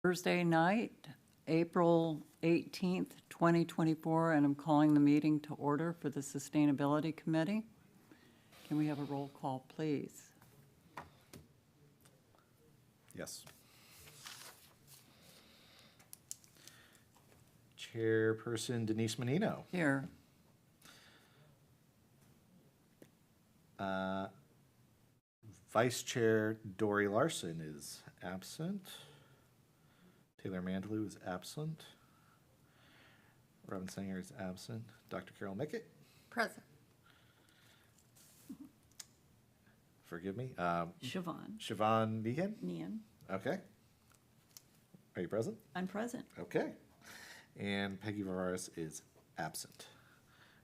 Thursday night, April 18th, 2024, and I'm calling the meeting to order for the Sustainability Committee. Can we have a roll call, please? Yes. Chairperson Denise Menino. Here. Vice Chair Dory Larson is absent. Taylor Mandalou is absent. Robin Sanger is absent. Dr. Carol Mickett, Present. forgive me. Siobhan Siobhan Meehan. Nian. Okay. Are you present? I'm present. Okay. And Peggy Vavaris is absent.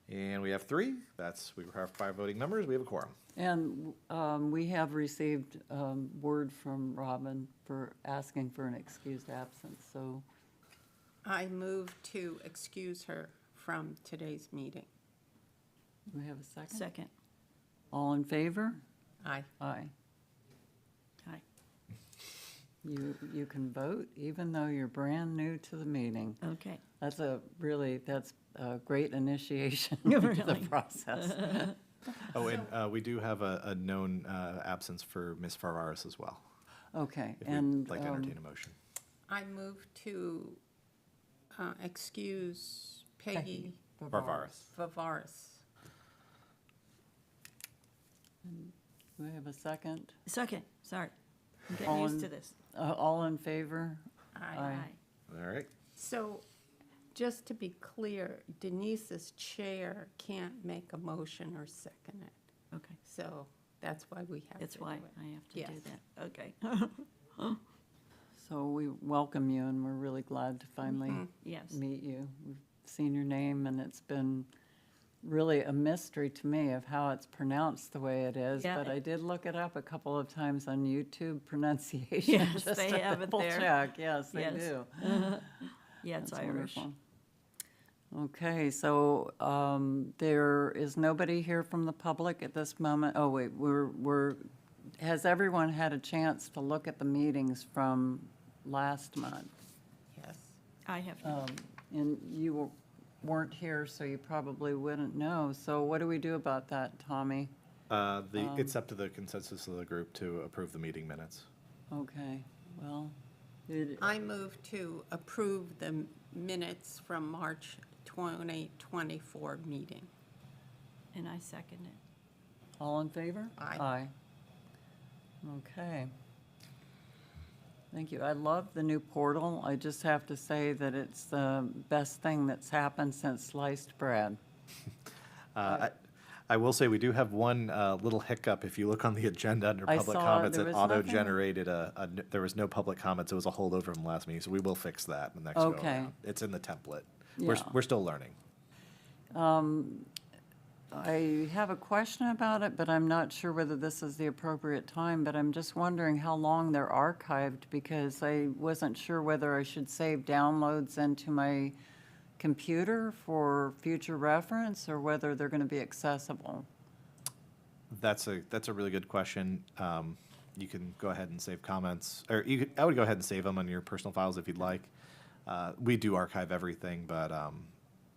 And we have three. We have 5 voting members. We have a quorum. And we have received word from Robin for asking for an excused absence, so I move to excuse her from today's meeting. do we have a second? Second. All in favor? Aye. Aye. Hi. You can vote even though you're brand new to the meeting. Okay. That's a great initiation into the Really? process. Oh, and we do have a known absence for Ms. Farvaris as well, Okay, if and we'd like to entertain a motion. I move to excuse Peggy Farvaris. Vavaris. Do we have a second? Second. Sorry. I'm All getting used in- to this. All in favor? Aye. All right. So, just to be clear, Denise's chair can't make a motion or second it. Okay. So, that's why we have to That's do why it. I have to Yes. do that. Okay. So we welcome you, and we're really glad to finally Yes. meet you. We've seen your name, and it's been really a mystery to me of how it's pronounced the way it is. Yeah. But I did look it up a couple of times on YouTube pronunciation. Yes, just they to have it double there. check. Yes, they Yes. do. Yeah, it's That's Irish. wonderful. Okay, so there is nobody here from the public at this moment. Oh, wait, has everyone had a chance to look at the meetings from last month? Yes. I have. And you weren't here, so you probably wouldn't know. So what do we do about that, Tommy? It's up to the consensus of the group to approve the meeting minutes. Okay, well, I move to approve the minutes from March 2024 meeting. And I second it. all in favor? Aye. Aye. Okay. Thank you. I love the new portal. I just have to say that it's the best thing that's happened since sliced bread. I will say we do have one little hiccup. If you look on the agenda under I public saw comments, there it was nothing. auto-generated there was no public comments. It was a holdover from last meeting, so we will fix that the next go Okay. around. It's in the template. Yeah. We're still learning. I have a question about it, but I'm not sure whether this is the appropriate time, but I'm just wondering how long they're archived, because I wasn't sure whether I should save downloads into my computer for future reference, or whether they're going to be accessible. That's a really good question. You can go ahead and save comments, or I would go ahead and save them on your personal files if you'd like. We do archive everything, but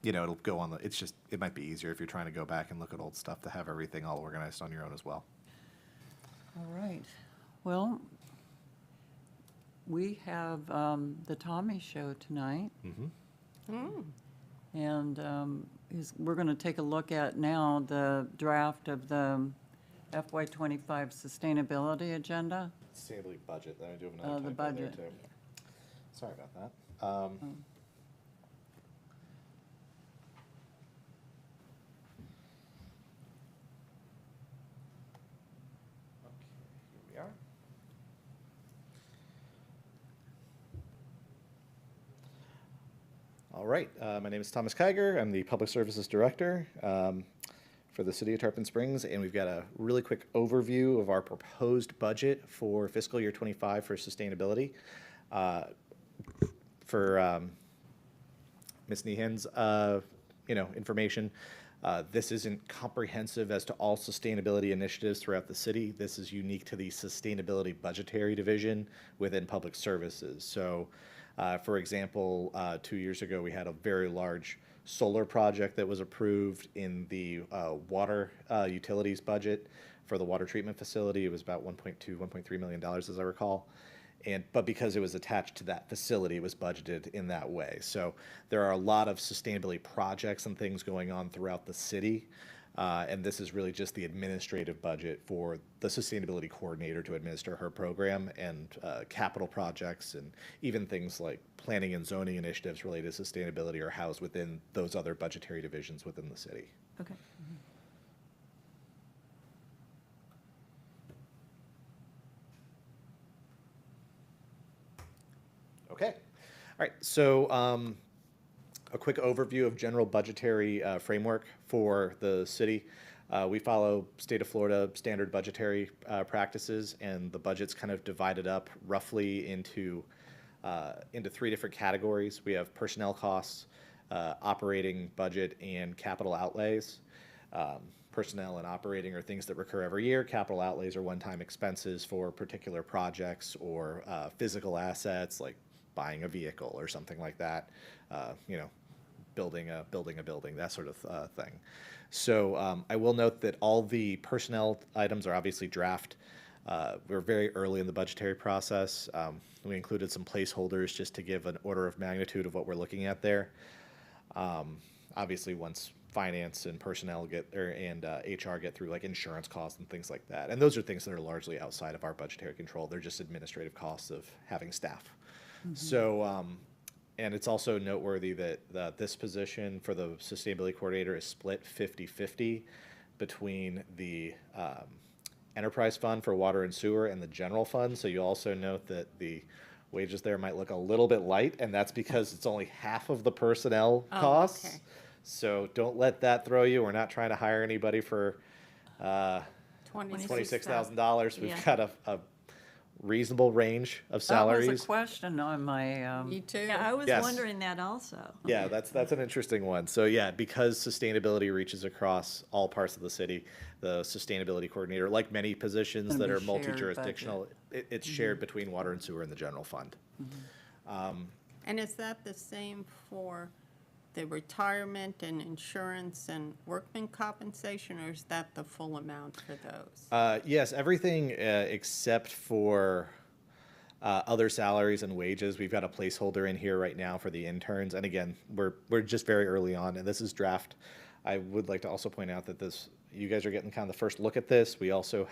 it'll go on it might be easier if you're trying to go back and look at old stuff to have everything all organized on your own as well. All right. Well, we have the Tommy Show tonight. And we're going to take a look at now the draft of the FY25 sustainability agenda. Sustainability budget. Then I do have Oh, the typo there, budget. too. Sorry about that. Okay, here we are. All right, my name is Thomas Kiger. I'm the Public Services Director for the City of Tarpon Springs, and we've got a really quick overview of our proposed budget for fiscal year 25 for sustainability. For Ms. Nehan's, information, this isn't comprehensive as to all sustainability initiatives throughout the city. This is unique to the Sustainability Budgetary Division within Public Services. So For example, 2 years ago, we had a very large solar project that was approved in the water utilities budget for the water treatment facility. It was about $1.3 million, as I recall. But because it was attached to that facility, it was budgeted in that way. So there are a lot of sustainability projects and things going on throughout the city. And this is really just the administrative budget for the sustainability coordinator to administer her program, and capital projects and even things like planning and zoning initiatives related to sustainability are housed within those other budgetary divisions within the city. Okay. Okay. All right. So a quick overview of general budgetary framework for the city. We follow state of Florida standard budgetary practices, and the budget's kind of divided up roughly into 3 different categories. We have personnel costs, operating budget, and capital outlays. Personnel and operating are things that recur every year. Capital outlays are one-time expenses for particular projects or physical assets like buying a vehicle or something like that. Building a building, that sort of thing. So I will note that all the personnel items are obviously draft. We're very early in the budgetary process. We included some placeholders just to give an order of magnitude of what we're looking at there. Obviously, once finance and personnel and HR get through like insurance costs and things like that, and those are things that are largely outside of our budgetary control. They're just administrative costs of having staff. So, and it's also noteworthy that this position for the sustainability coordinator is split 50-50 between the enterprise fund for water and sewer and the general fund. So you also note that the wages there might look a little bit light, and that's because it's only half of the personnel costs. Okay. So don't let that throw you. We're not trying to hire anybody for $26,000. We've Yeah. got a reasonable range of salaries. That was a question on my, Me too. Yeah, I was Yes. wondering that also. Yeah, that's an interesting one. So yeah, because sustainability reaches across all parts of the city, the sustainability coordinator, like many positions Gonna that be are shared multi-jurisdictional, it's shared between water and sewer and the general fund. And is that the same for the retirement and insurance and workman compensation, or is that the full amount for those? Yes, everything except for other salaries and wages. We've got a placeholder in here right now for the interns. And again, we're just very early on, and this is draft. I would like to also point out that you guys are getting kind of the first look at this. We also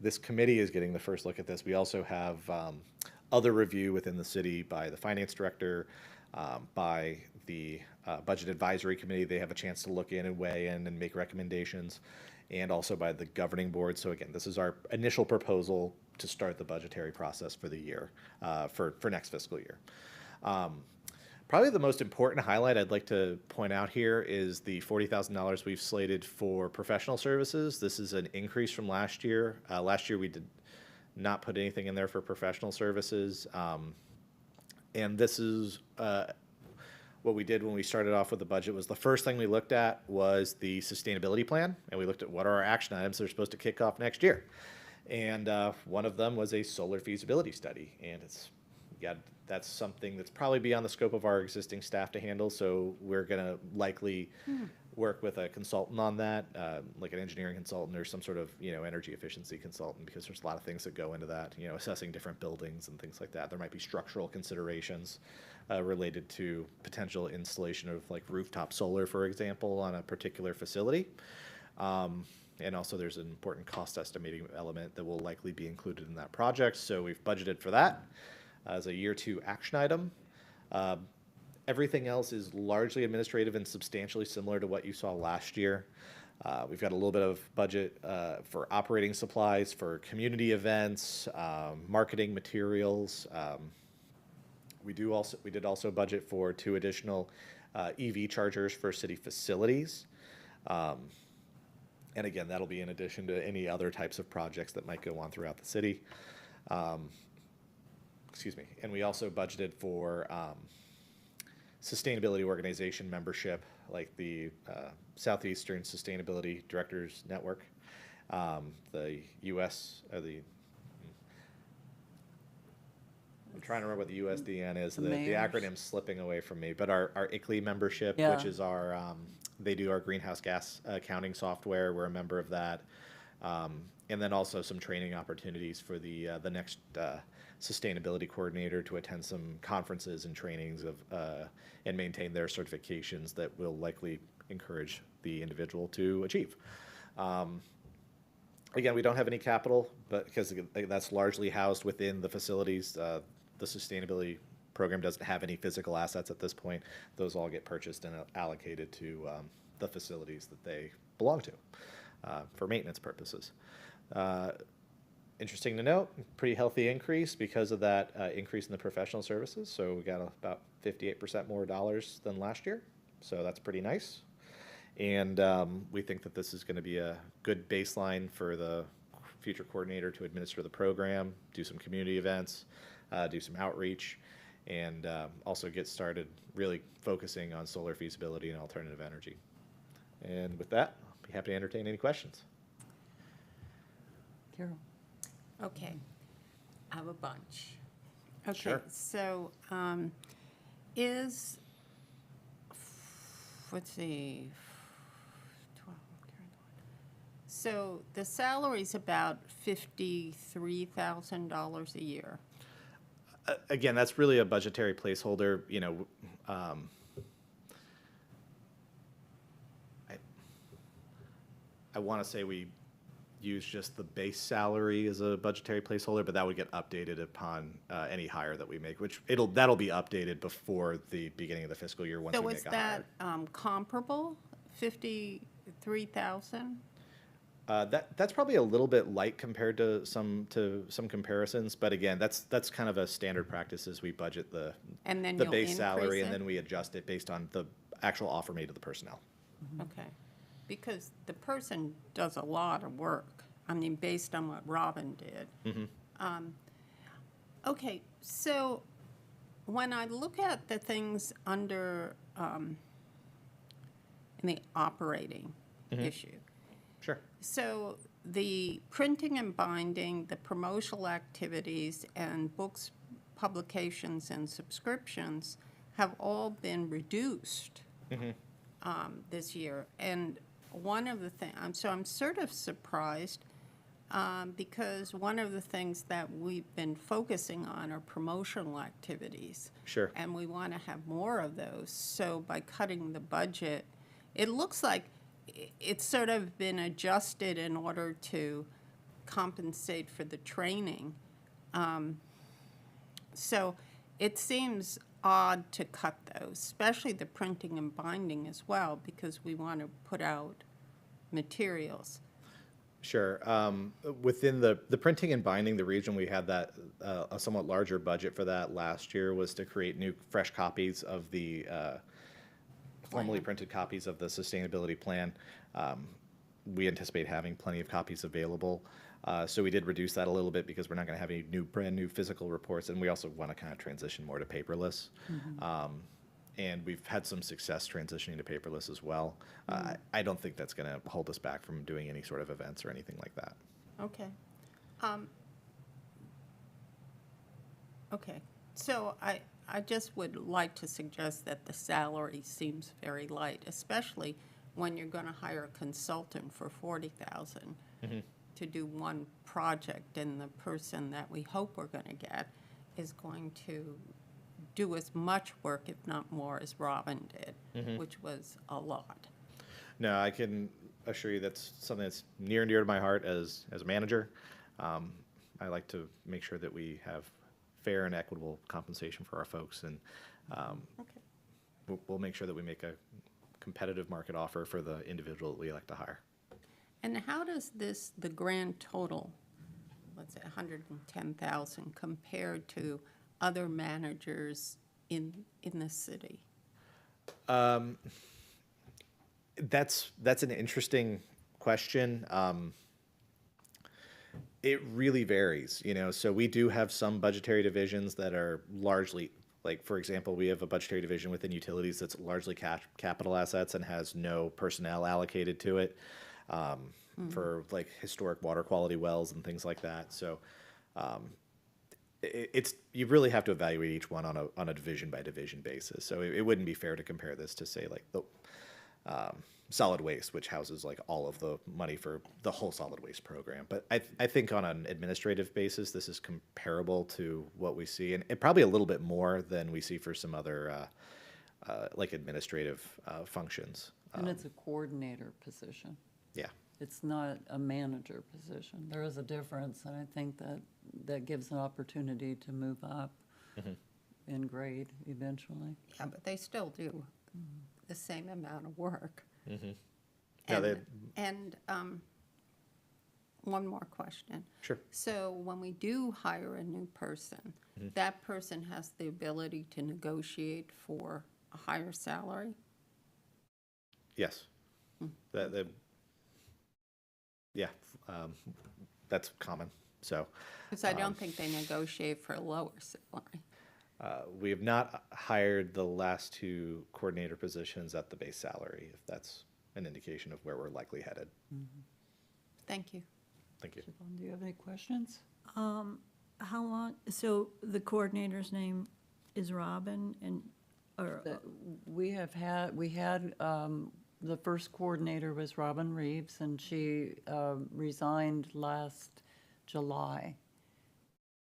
this committee is getting the first look at this. We also have other review within the city by the finance director, by the budget advisory committee. They have a chance to look in and weigh in and make recommendations, and also by the governing board. So again, this is our initial proposal to start the budgetary process for the year, for next fiscal year. Probably the most important highlight I'd like to point out here is the $40,000 we've slated for professional services. This is an increase from last year. Last year we did not put anything in there for professional services. And this is what we did when we started off with the budget. Was the first thing we looked at was the sustainability plan, and we looked at what are our action items that are supposed to kick off next year. And one of them was a solar feasibility study, and that's something that's probably beyond the scope of our existing staff to handle. So we're going to likely work with a consultant on that, like an engineering consultant or some sort of energy efficiency consultant, because there's a lot of things that go into that. Assessing different buildings and things like that. There might be structural considerations related to potential installation of like rooftop solar, for example, on a particular facility. And also there's an important cost estimating element that will likely be included in that project. So we've budgeted for that as a year 2 action item. Everything else is largely administrative and substantially similar to what you saw last year. We've got a little bit of budget for operating supplies, for community events, marketing materials. We did also budget for 2 additional EV chargers for city facilities. And again, that'll be in addition to any other types of projects that might go on throughout the city. And we also budgeted for sustainability organization membership, like the Southeastern Sustainability Directors Network, the I'm trying to remember what the USDN is. The The mayors. acronym's slipping away from me, but our ICLEI membership, Yeah. which is our, they do our greenhouse gas accounting software. We're a member of that. And then also some training opportunities for the next sustainability coordinator to attend some conferences and trainings of and maintain their certifications that will likely encourage the individual to achieve. Again, we don't have any capital, but because that's largely housed within the facilities. The sustainability program doesn't have any physical assets at this point. Those all get purchased and allocated to the facilities that they belong to for maintenance purposes. Interesting to note, pretty healthy increase because of that increase in the professional services. So we got about 58% more dollars than last year. So that's pretty nice. And we think that this is going to be a good baseline for the future coordinator to administer the program, do some community events, do some outreach, and also get started really focusing on solar feasibility and alternative energy. And with that, I'll be happy to entertain any questions. Carol? Okay, I have a bunch. Okay, Sure. so let's see, 12, so the salary's about $53,000 a year. Again, that's really a budgetary placeholder. I want to say we use just the base salary as a budgetary placeholder, but that would get updated upon any hire that we make, which that'll be updated before the beginning of the fiscal year once So we is make a hire. that comparable, 53,000? That's probably a little bit light compared to some comparisons, but again, that's kind of a standard practice as we budget the And then the you'll base salary, increase and it? then we adjust it based on the actual offer made to the personnel. Okay, because the person does a lot of work, I mean, based on what Robin did. Okay, so when I look at the things under, in the operating issue, Sure. so the printing and binding, the promotional activities, and books, publications, and subscriptions have all been reduced this year. And one of the things, so I'm sort of surprised because one of the things that we've been focusing on are promotional activities. Sure. And we want to have more of those. So by cutting the budget, it looks like it's sort of been adjusted in order to compensate for the training. So it seems odd to cut those, especially the printing and binding as well, because we want to put out materials. Sure. Within the printing and binding, the region, we had that a somewhat larger budget for that last year was to create new, fresh copies of the formally printed copies of the sustainability plan. We anticipate having plenty of copies available. So we did reduce that a little bit because we're not going to have any brand new physical reports, and we also want to kind of transition more to paperless. And we've had some success transitioning to paperless as well. I don't think that's going to hold us back from doing any sort of events or anything like that. Okay. Okay, so I just would like to suggest that the salary seems very light, especially when you're going to hire a consultant for $40,000 to do one project, and the person that we hope we're going to get is going to do as much work, if not more, as Robin did, which was a lot. No, I can assure you that's something that's near and dear to my heart as a manager. I like to make sure that we have fair and equitable compensation for our folks, and Okay. we'll make sure that we make a competitive market offer for the individual that we elect to hire. And how does the grand total, let's say 110,000, compare to other managers in the city? That's an interesting question. It really varies, So we do have some budgetary divisions that are largely, like, for example, we have a budgetary division within utilities that's largely capital assets and has no personnel allocated to it for like historic water quality wells and things like that. So it's, you really have to evaluate each one on a division by division basis. So it wouldn't be fair to compare this to, say, like the solid waste, which houses like all of the money for the whole solid waste program. But I think on an administrative basis, this is comparable to what we see, and probably a little bit more than we see for some other like administrative functions. And it's a coordinator position. Yeah. It's not a manager position. There is a difference, and I think that gives an opportunity to move up in grade eventually. Yeah, but they still do the same amount of work. Yeah, And one more question. Sure. So when we do hire a new person, that person has the ability to negotiate for a higher salary? Yes. Yeah, that's common. So Because I don't think they negotiate for a lower salary. we have not hired the last two coordinator positions at the base salary, if that's an indication of where we're likely headed. Thank you. Thank you. Siobhan, do you have any questions? How long, so the coordinator's name is Robin and, or, We had, the first coordinator was Robin Reeves, and she resigned last July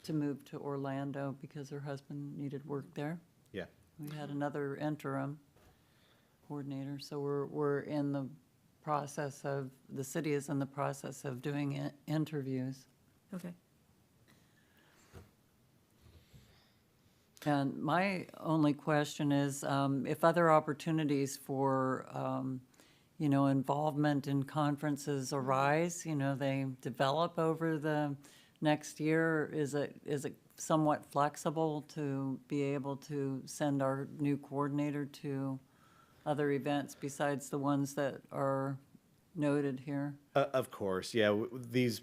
to move to Orlando because her husband needed work there. Yeah. We had another interim coordinator, so we're in the process of, the city is in the process of doing interviews. okay. And my only question is, if other opportunities for, involvement in conferences arise, they develop over the next year, is it somewhat flexible to be able to send our new coordinator to other events besides the ones that are noted here? Of course, yeah. These,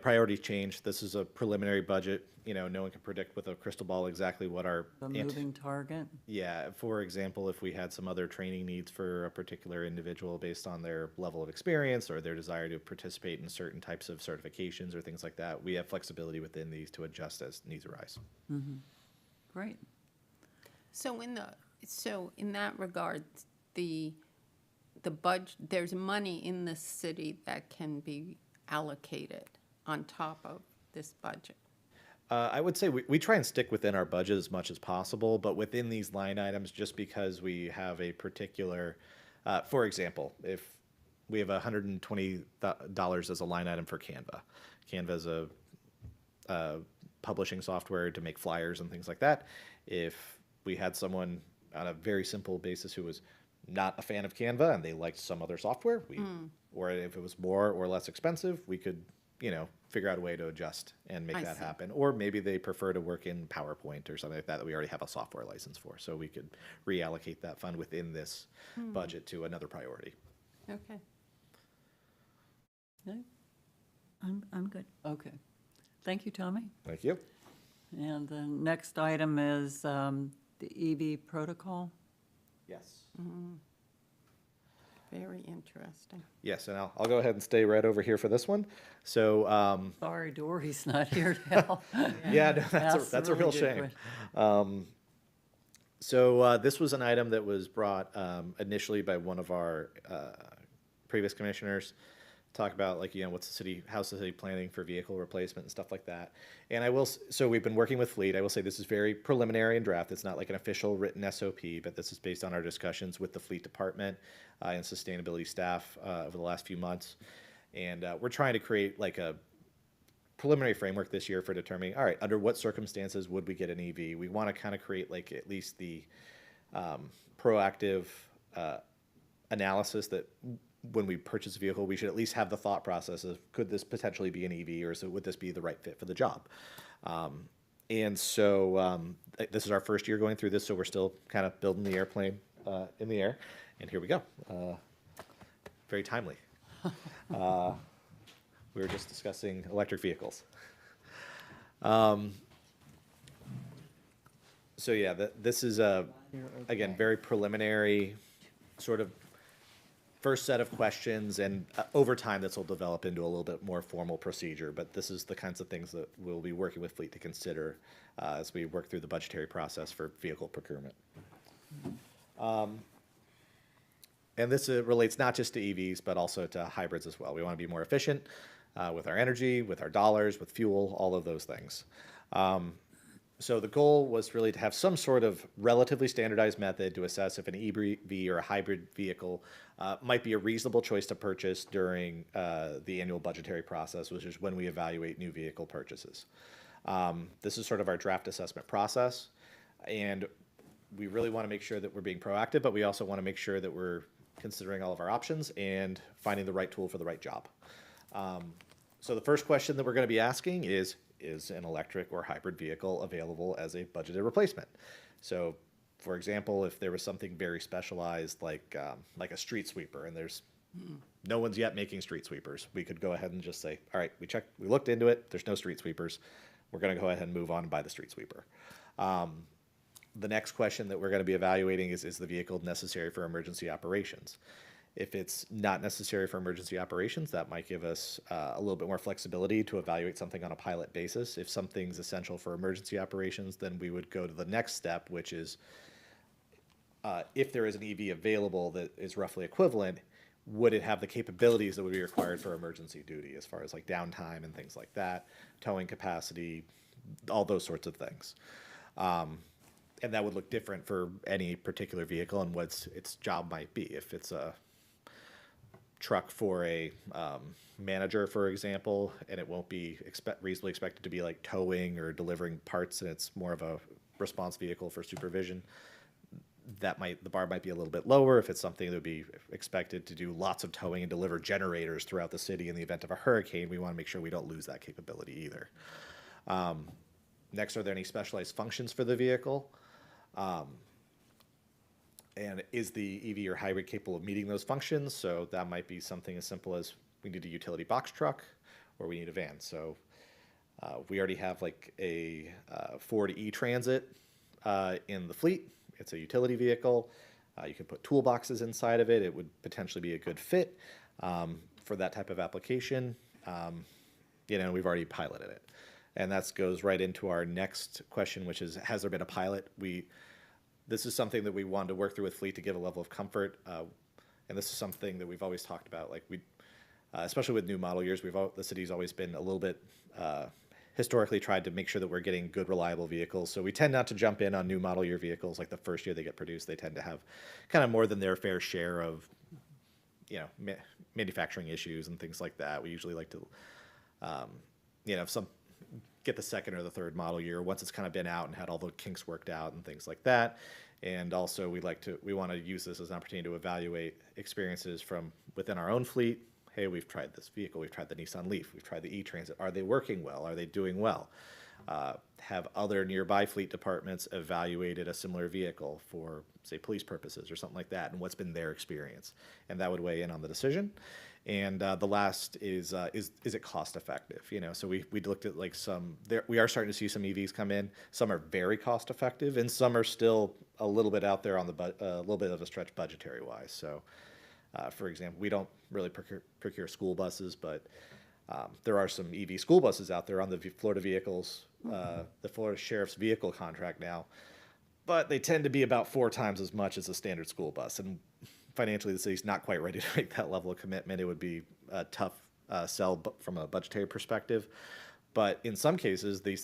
priorities change. This is a preliminary budget. No one can predict with a crystal ball exactly what our The moving target? Yeah, for example, if we had some other training needs for a particular individual based on their level of experience or their desire to participate in certain types of certifications or things like that, we have flexibility within these to adjust as needs arise. Great. So in that regard, the budget, there's money in the city that can be allocated on top of this budget. I would say we try and stick within our budget as much as possible, but within these line items, just because we have a particular, for example, if we have $120 as a line item for Canva. Canva is a publishing software to make flyers and things like that. If we had someone on a very simple basis who was not a fan of Canva and they liked some other software, or if it was more or less expensive, we could figure out a way to adjust and make I that see. happen. Or maybe they prefer to work in PowerPoint or something like that we already have a software license for. So we could reallocate that fund within this budget to another priority. Okay. Okay. I'm good. Okay. Thank you, Tommy. Thank you. And the next item is the EV protocol. Yes. Very interesting. Yes, and I'll go ahead and stay right over here for this one. So, Sorry, Dory's not here to help. yeah, no, Asked that's a real really good shame. So this was an item that was brought initially by one of our previous commissioners. Talk about how's the city planning for vehicle replacement and stuff like that. And so we've been working with Fleet. I will say this is very preliminary and draft. It's not like an official written SOP, but this is based on our discussions with the Fleet Department and sustainability staff over the last few months. And we're trying to create like a preliminary framework this year for determining, all right, under what circumstances would we get an EV? We want to kind of create like at least the proactive analysis that when we purchase a vehicle, we should at least have the thought process of, could this potentially be an EV, or would this be the right fit for the job? And so this is our first year going through this, so we're still kind of building the airplane in the air. And here we go. Very timely. We were just discussing electric vehicles. So yeah, this is again, very preliminary sort of first set of questions, and over time, this will develop into a little bit more formal procedure. But this is the kinds of things that we'll be working with Fleet to consider as we work through the budgetary process for vehicle procurement. And this relates not just to EVs, but also to hybrids as well. We want to be more efficient with our energy, with our dollars, with fuel, all of those things. So the goal was really to have some sort of relatively standardized method to assess if an EV or a hybrid vehicle might be a reasonable choice to purchase during the annual budgetary process, which is when we evaluate new vehicle purchases. This is sort of our draft assessment process, and we really want to make sure that we're being proactive, but we also want to make sure that we're considering all of our options and finding the right tool for the right job. So the first question that we're going to be asking is an electric or hybrid vehicle available as a budgeted replacement? So, for example, if there was something very specialized like a street sweeper, and there's no one's yet making street sweepers, we could go ahead and just say, all right, we looked into it, there's no street sweepers, we're going to go ahead and move on and buy the street sweeper. The next question that we're going to be evaluating is the vehicle necessary for emergency operations? If it's not necessary for emergency operations, that might give us a little bit more flexibility to evaluate something on a pilot basis. If something's essential for emergency operations, then we would go to the next step, which is if there is an EV available that is roughly equivalent, would it have the capabilities that would be required for emergency duty as far as like downtime and things like that, towing capacity, all those sorts of things. And that would look different for any particular vehicle and what its job might be. If it's a truck for a manager, for example, and it won't be reasonably expected to be like towing or delivering parts, and it's more of a response vehicle for supervision, the bar might be a little bit lower. If it's something that would be expected to do lots of towing and deliver generators throughout the city in the event of a hurricane, we want to make sure we don't lose that capability either. Next, are there any specialized functions for the vehicle? And is the EV or hybrid capable of meeting those functions? So that might be something as simple as we need a utility box truck or we need a van. So we already have like a Ford E-Transit in the fleet. It's a utility vehicle. You can put toolboxes inside of it. It would potentially be a good fit for that type of application. We've already piloted it. And that goes right into our next question, which is, has there been a pilot? This is something that we wanted to work through with Fleet to give a level of comfort. And this is something that we've always talked about. Like especially with new model years, the city's always been a little bit historically tried to make sure that we're getting good, reliable vehicles. So we tend not to jump in on new model year vehicles. Like the first year they get produced, they tend to have kind of more than their fair share of, manufacturing issues and things like that. We usually like to, get the second or the third model year once it's kind of been out and had all the kinks worked out and things like that. And also we want to use this as an opportunity to evaluate experiences from within our own fleet. Hey, we've tried this vehicle, we've tried the Nissan Leaf, we've tried the E-Transit. Are they working well? Are they doing well? Have other nearby fleet departments evaluated a similar vehicle for, say, police purposes or something like that, and what's been their experience? And that would weigh in on the decision. And the last is it cost effective? So we looked at like we are starting to see some EVs come in. Some are very cost effective, and some are still a little bit out there on a little bit of a stretch budgetary wise. So, for example, we don't really procure school buses, but there are some EV school buses out there on the Florida vehicles, the Florida Sheriff's vehicle contract now, but they tend to be about 4 times as much as a standard school bus. And financially, the city's not quite ready to make that level of commitment. It would be a tough sell from a budgetary perspective. But in some cases, these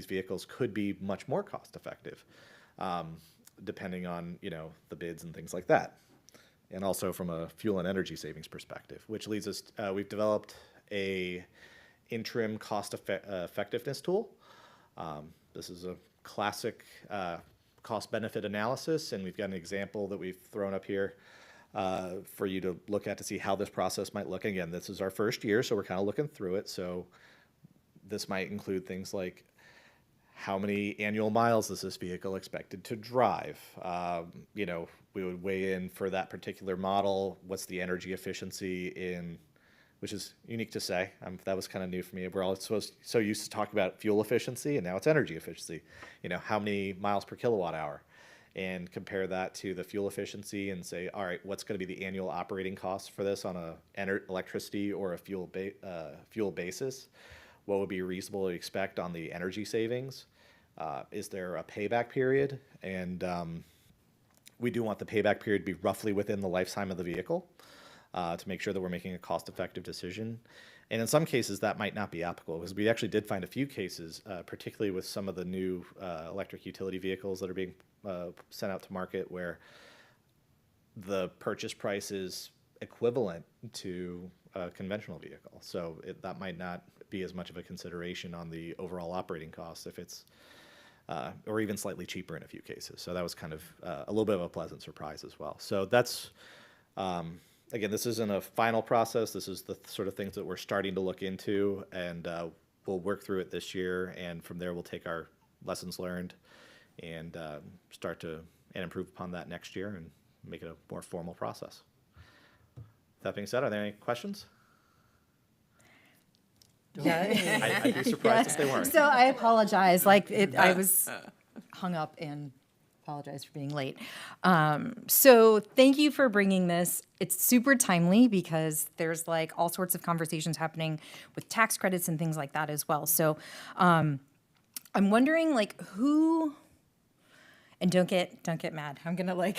vehicles could be much more cost effective, depending on the bids and things like that. And also from a fuel and energy savings perspective, which leads us, we've developed a interim cost effectiveness tool. This is a classic cost benefit analysis, and we've got an example that we've thrown up here for you to look at to see how this process might look. Again, this is our first year, so we're kind of looking through it. So this might include things like how many annual miles is this vehicle expected to drive? We would weigh in for that particular model. What's the energy efficiency which is unique to say. That was kind of new for me. We're all so used to talk about fuel efficiency, and now it's energy efficiency. How many miles per kilowatt hour? and compare that to the fuel efficiency and say, all right, what's going to be the annual operating cost for this on a electricity or a fuel basis? What would be reasonable to expect on the energy savings? Is there a payback period? And we do want the payback period to be roughly within the lifetime of the vehicle to make sure that we're making a cost-effective decision. And in some cases, that might not be applicable, because we actually did find a few cases, particularly with some of the new electric utility vehicles that are being sent out to market, where the purchase price is equivalent to a conventional vehicle. So that might not be as much of a consideration on the overall operating costs if it's, or even slightly cheaper in a few cases. So that was kind of a little bit of a pleasant surprise as well. So that's, again, this isn't a final process. This is the sort of things that we're starting to look into, and we'll work through it this year. And from there, we'll take our lessons learned and start to and improve upon that next year and make it a more formal process. That being said, are there any questions? Yeah. I'd be surprised if they weren't. So I apologize, I was hung up and apologize for being late. So thank you for bringing this. It's super timely because there's like all sorts of conversations happening with tax credits and things like that as well. So I'm wondering like who, and don't get mad. I'm gonna like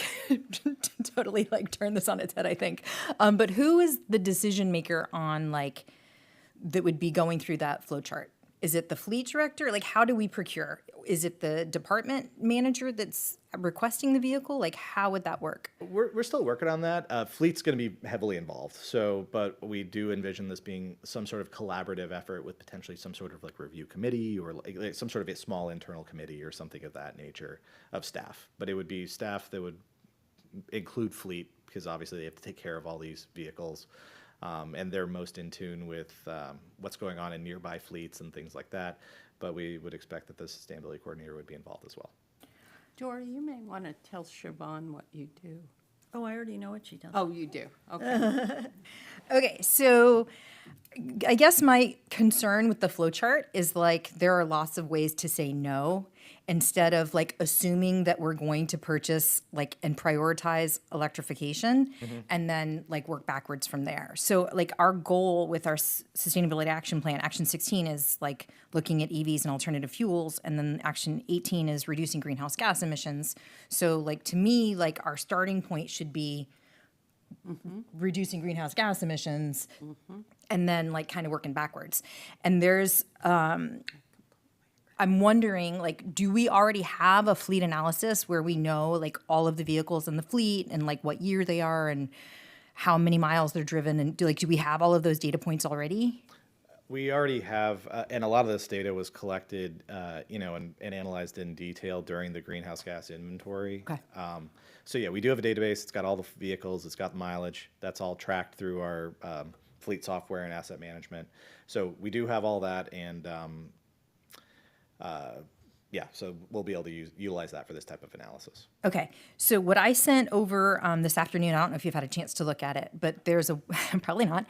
totally like turn this on its head, I think. But who is the decision maker on like that would be going through that flow chart? Is it the fleet director? Like, how do we procure? Is it the department manager that's requesting the vehicle? Like, how would that work? We're still working on that. Fleet's going to be heavily involved. So, but we do envision this being some sort of collaborative effort with potentially some sort of like review committee or like some sort of a small internal committee or something of that nature of staff. But it would be staff that would include fleet, because obviously they have to take care of all these vehicles. And they're most in tune with what's going on in nearby fleets and things like that. But we would expect that the sustainability coordinator would be involved as well. Dory, you may want to tell Siobhan what you do. Oh, I already know what she does. Oh, you do? Okay. Okay, so I guess my concern with the flow chart is like there are lots of ways to say no instead of like assuming that we're going to purchase like and prioritize electrification and then like work backwards from there. So like our goal with our sustainability action plan, action 16 is like looking at EVs and alternative fuels, and then action 18 is reducing greenhouse gas emissions. So like to me, like our starting point should be reducing greenhouse gas emissions and then like kind of working backwards. And there's I'm wondering, like, do we already have a fleet analysis where we know like all of the vehicles in the fleet and like what year they are and how many miles they're driven, and do we have all of those data points already? We already have, and a lot of this data was collected, and analyzed in detail during the greenhouse gas inventory. Okay. So yeah, we do have a database. It's got all the vehicles. It's got the mileage. That's all tracked through our fleet software and asset management. So we do have all that, and so we'll be able to utilize that for this type of analysis. Okay, so what I sent over this afternoon, I don't know if you've had a chance to look at it, but there's a, probably not,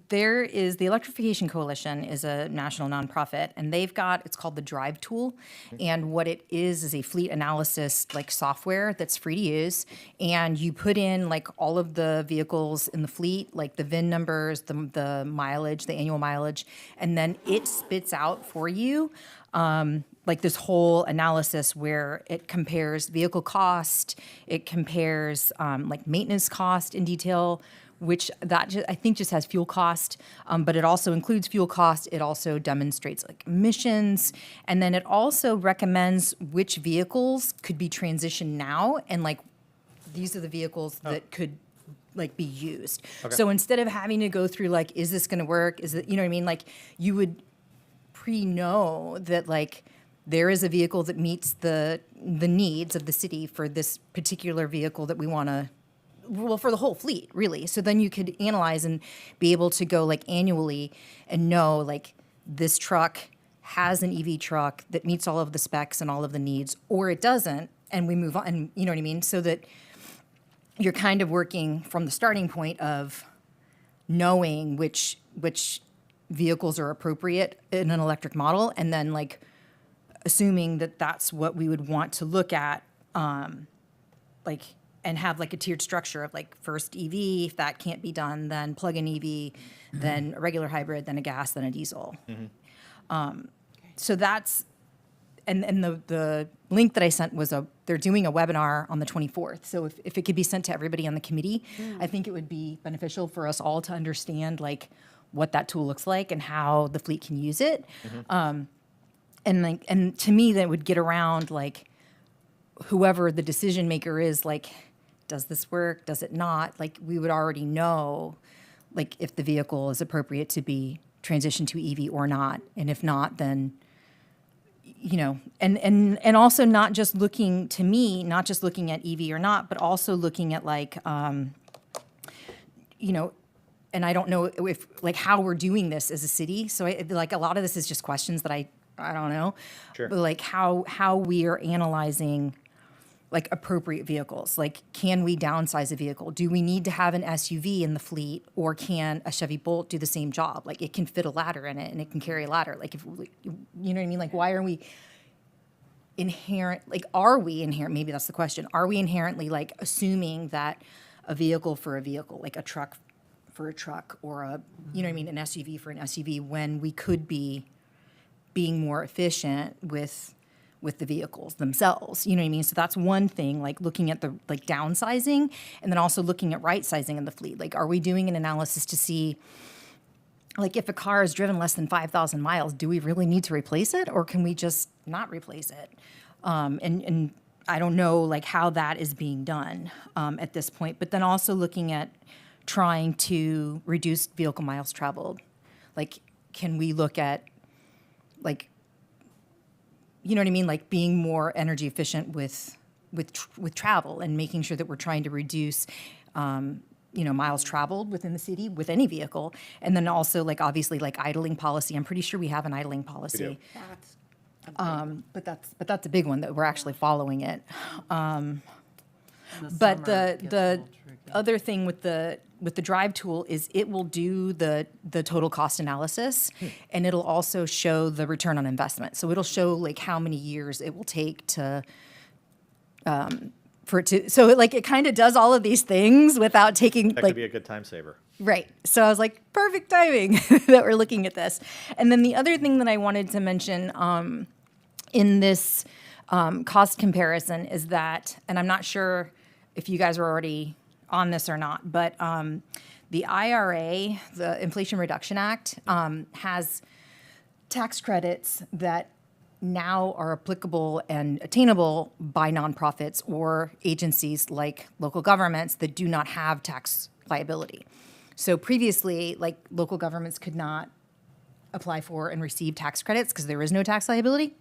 there is the Electrification Coalition is a national nonprofit, and they've got, it's called the Drive Tool, and what it is a fleet analysis like software that's free to use, and you put in like all of the vehicles in the fleet, like the VIN numbers, the mileage, the annual mileage, and then it spits out for you like this whole analysis where it compares vehicle cost, it compares like maintenance cost in detail, which that I think just has fuel cost, but it also includes fuel cost. It also demonstrates like emissions, and then it also recommends which vehicles could be transitioned now, and like these are the vehicles that could like be used. Okay. So instead of having to go through like, is this going to work? Is it, you know what I mean? Like you would know that like there is a vehicle that meets the needs of the city for this particular vehicle that we want to, well, for the whole fleet, really. So then you could analyze and be able to go like annually and know like this truck has an EV truck that meets all of the specs and all of the needs, or it doesn't, and we move on, and you know what I mean? So that you're kind of working from the starting point of knowing which vehicles are appropriate in an electric model, and then like assuming that that's what we would want to look at like, and have like a tiered structure of like first EV, if that can't be done, then plug-in EV, then a regular hybrid, then a gas, then a diesel. So that's, and the link that I sent was they're doing a webinar on the 24th. So if it could be sent to everybody on the committee, I think it would be beneficial for us all to understand like what that tool looks like and how the fleet can use it. And to me, that would get around like whoever the decision maker is, like, does this work? Does it not? Like, we would already know, like, if the vehicle is appropriate to be transitioned to EV or not. And if not, then, you know, and also not just looking, to me, not just looking at EV or not, but also looking at like, you know, and I don't know if, like, how we're doing this as a city. So like, a lot of this is just questions that I don't know. Sure. But like how we are analyzing like appropriate vehicles. Like, can we downsize a vehicle? Do we need to have an SUV in the fleet, or can a Chevy Bolt do the same job? Like, it can fit a ladder in it and it can carry a ladder. Like, if you know what I mean? Like, why are we are we inherent? Maybe that's the question. Are we inherently like assuming that a vehicle for a vehicle, like a truck for a truck, or a, you know what I mean, an SUV for an SUV, when we could be being more efficient with the vehicles themselves, you know what I mean? So that's one thing, like looking at the like downsizing, and then also looking at right sizing in the fleet. Like, are we doing an analysis to see, like, if a car is driven less than 5,000 miles, do we really need to replace it, or can we just not replace it? And I don't know like how that is being done at this point. But then also looking at trying to reduce vehicle miles traveled. Like, can we look at like, you know what I mean? Like being more energy efficient with travel, and making sure that we're trying to reduce, you know, miles traveled within the city with any vehicle. And then also like, obviously, like idling policy. I'm pretty sure we have an idling policy. That's a big But that's a big one that we're actually following it. In the But summer, it gets a the little tricky. other thing with the drive tool is it will do the total cost analysis, and it'll also show the return on investment. So it'll show like how many years it will take to for it to, so it kind of does all of these things without taking That like could be a good time saver. Right. So I was like, perfect timing that we're looking at this. And then the other thing that I wanted to mention in this cost comparison is that, and I'm not sure if you guys were already on this or not, but the IRA, the Inflation Reduction Act, has tax credits that now are applicable and attainable by nonprofits or agencies like local governments that do not have tax liability. So previously, like, local governments could not apply for and receive tax credits because there is no tax liability.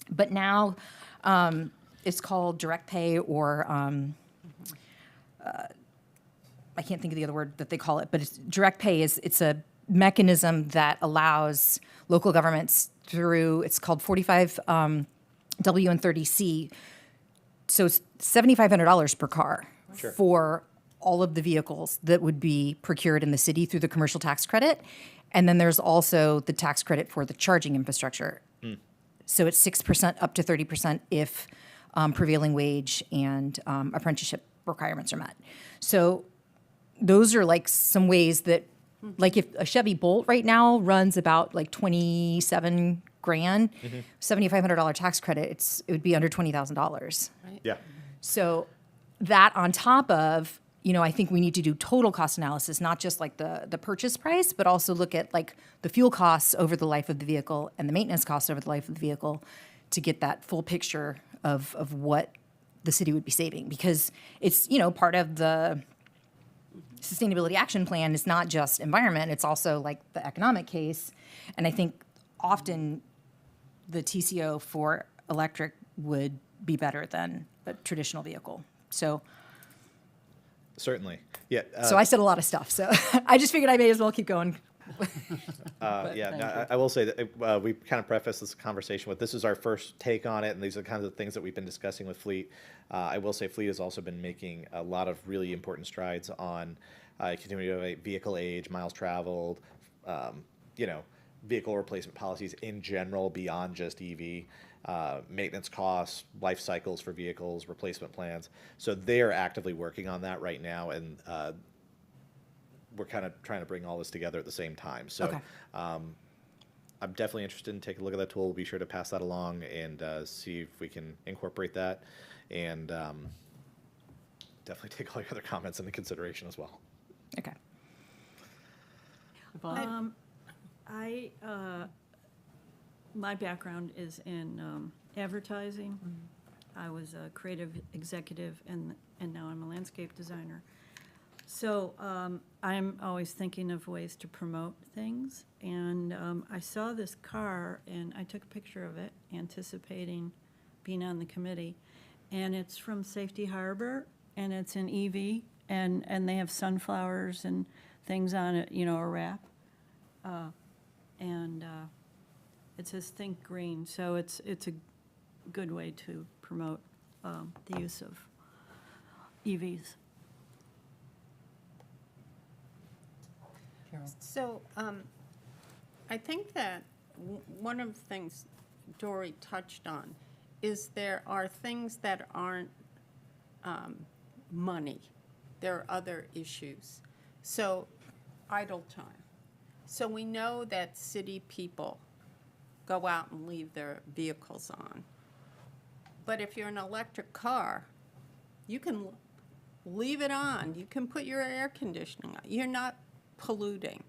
But now it's called direct pay, or I can't think of the other word that they call it, but it's direct pay. It's a mechanism that allows local governments through, it's called 45W and 30C. So it's $7,500 per car for all of the vehicles that would be procured in the city through the commercial tax credit. And then there's also the tax credit for the charging infrastructure. So it's 6% up to 30% if prevailing wage and apprenticeship requirements are met. So those are like some ways that, like, if a Chevy Bolt right now runs about like 27 grand, $7,500 tax credit, it would be under $20,000. Yeah. So that on top of, you know, I think we need to do total cost analysis, not just like the purchase price, but also look at like the fuel costs over the life of the vehicle and the maintenance costs over the life of the vehicle to get that full picture of what the city would be saving. Because it's, you know, part of the sustainability action plan is not just environment, it's also like the economic case. And I think often the TCO for electric would be better than a traditional vehicle. So Certainly. Yeah. so I said a lot of stuff. So I just figured I may as well keep going. Yeah, no, I will say that we kind of preface this conversation with, this is our first take on it, and these are kind of the things that we've been discussing with Fleet. I will say Fleet has also been making a lot of really important strides on continuing to vehicle age, miles traveled, you know, vehicle replacement policies in general beyond just EV, maintenance costs, life cycles for vehicles, replacement plans. So they are actively working on that right now, and we're kind of trying to bring all this together at the same time. So Okay. I'm definitely interested in taking a look at that tool. We'll be sure to pass that along and see if we can incorporate that, and definitely take all your other comments into consideration as well. Okay. Yvonne? My background is in advertising. I was a creative executive, and now I'm a landscape designer. So I'm always thinking of ways to promote things. And I saw this car, and I took a picture of it, anticipating being on the committee. And it's from Safety Harbor, and it's an EV, and they have sunflowers and things on it, you know, a wrap. And it says Think Green, so it's a good way to promote the use of EVs. Carol? So, I think that one of the things Dory touched on is there are things that aren't money. There are other issues. So, idle time. So we know that city people go out and leave their vehicles on. But if you're an electric car, you can leave it on. You can put your air conditioning on. You're not polluting.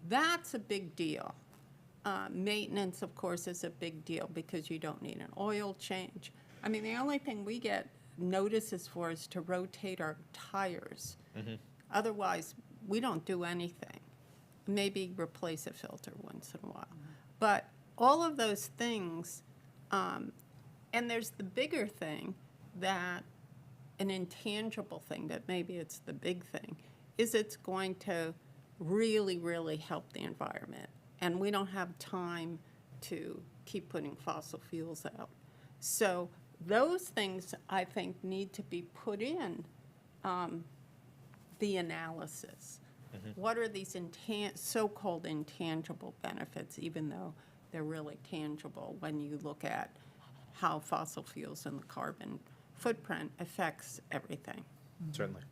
That's a big deal. Maintenance, of course, is a big deal because you don't need an oil change. I mean, the only thing we get notices for is to rotate our tires. Otherwise, we don't do anything. Maybe replace a filter once in a while. But all of those things, and there's the bigger thing that an intangible thing, that maybe it's the big thing, is it's going to really, really help the environment. And we don't have time to keep putting fossil fuels out. So those things, I think, need to be put in the analysis. What are these so-called intangible benefits, even though they're really tangible when you look at how fossil fuels and the carbon footprint affects everything? Certainly.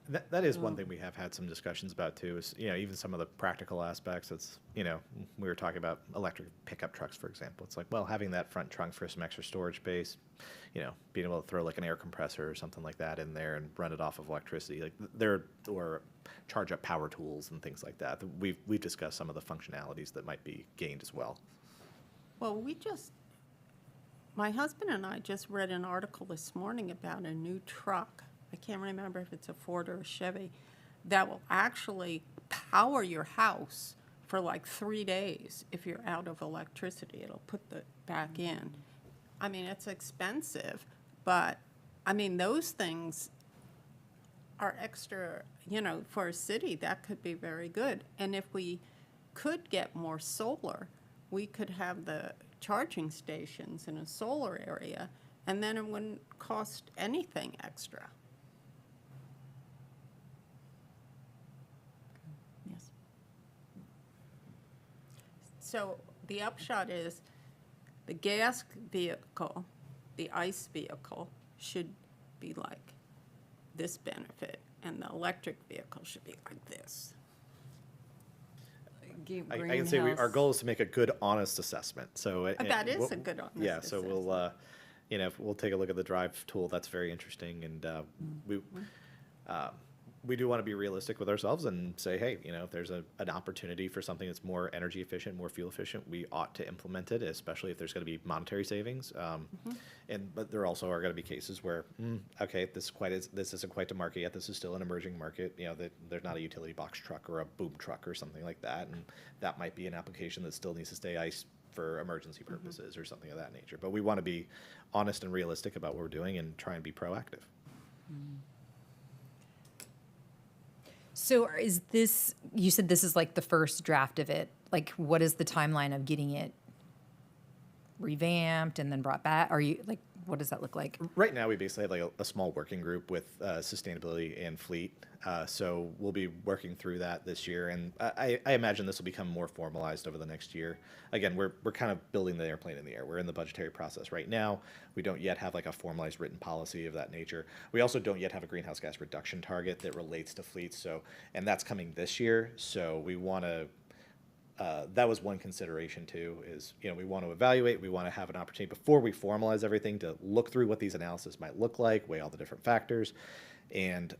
That is one thing we have had some discussions about too, is, you know, even some of the practical aspects. It's, you know, we were talking about electric pickup trucks, for example. It's like, well, having that front trunk for some extra storage space, you know, being able to throw like an air compressor or something like that in there and run it off of electricity, like or charge up power tools and things like that. We've discussed some of the functionalities that might be gained as well. Well, my husband and I just read an article this morning about a new truck. I can't remember if it's a Ford or a Chevy, that will actually power your house for like 3 days if you're out of electricity. It'll put it back in. I mean, it's expensive, but I mean, those things are extra, you know, for a city, that could be very good. And if we could get more solar, we could have the charging stations in a solar area, and then it wouldn't cost anything extra. Yes. So the upshot is the gas vehicle, the ICE vehicle, should be like this benefit, and the electric vehicle should be like this. I can say our goal is to make a good, honest assessment. So That is a good, honest yeah. So assessment. we'll, you know, we'll take a look at the drive tool. That's very interesting, and we do want to be realistic with ourselves and say, hey, you know, if there's an opportunity for something that's more energy efficient, more fuel efficient, we ought to implement it, especially if there's going to be monetary savings. But there also are going to be cases where, okay, this isn't quite to market yet. This is still an emerging market. You know, that there's not a utility box truck or a boom truck or something like that, and that might be an application that still needs to stay ICE for emergency purposes or something of that nature. But we want to be honest and realistic about what we're doing and try and be proactive. So is this, you said this is like the first draft of it. Like, what is the timeline of getting it revamped and then brought back? Are you, like, what does that look like? Right now, we basically have like a small working group with sustainability and fleet. So we'll be working through that this year, and I imagine this will become more formalized over the next year. Again, we're kind of building the airplane in the air. We're in the budgetary process right now. We don't yet have like a formalized written policy of that nature. We also don't yet have a greenhouse gas reduction target that relates to fleets. So, and that's coming this year. So we want to. That was one consideration too, is, we want to evaluate, we want to have an opportunity before we formalize everything to look through what these analysis might look like, weigh all the different factors, and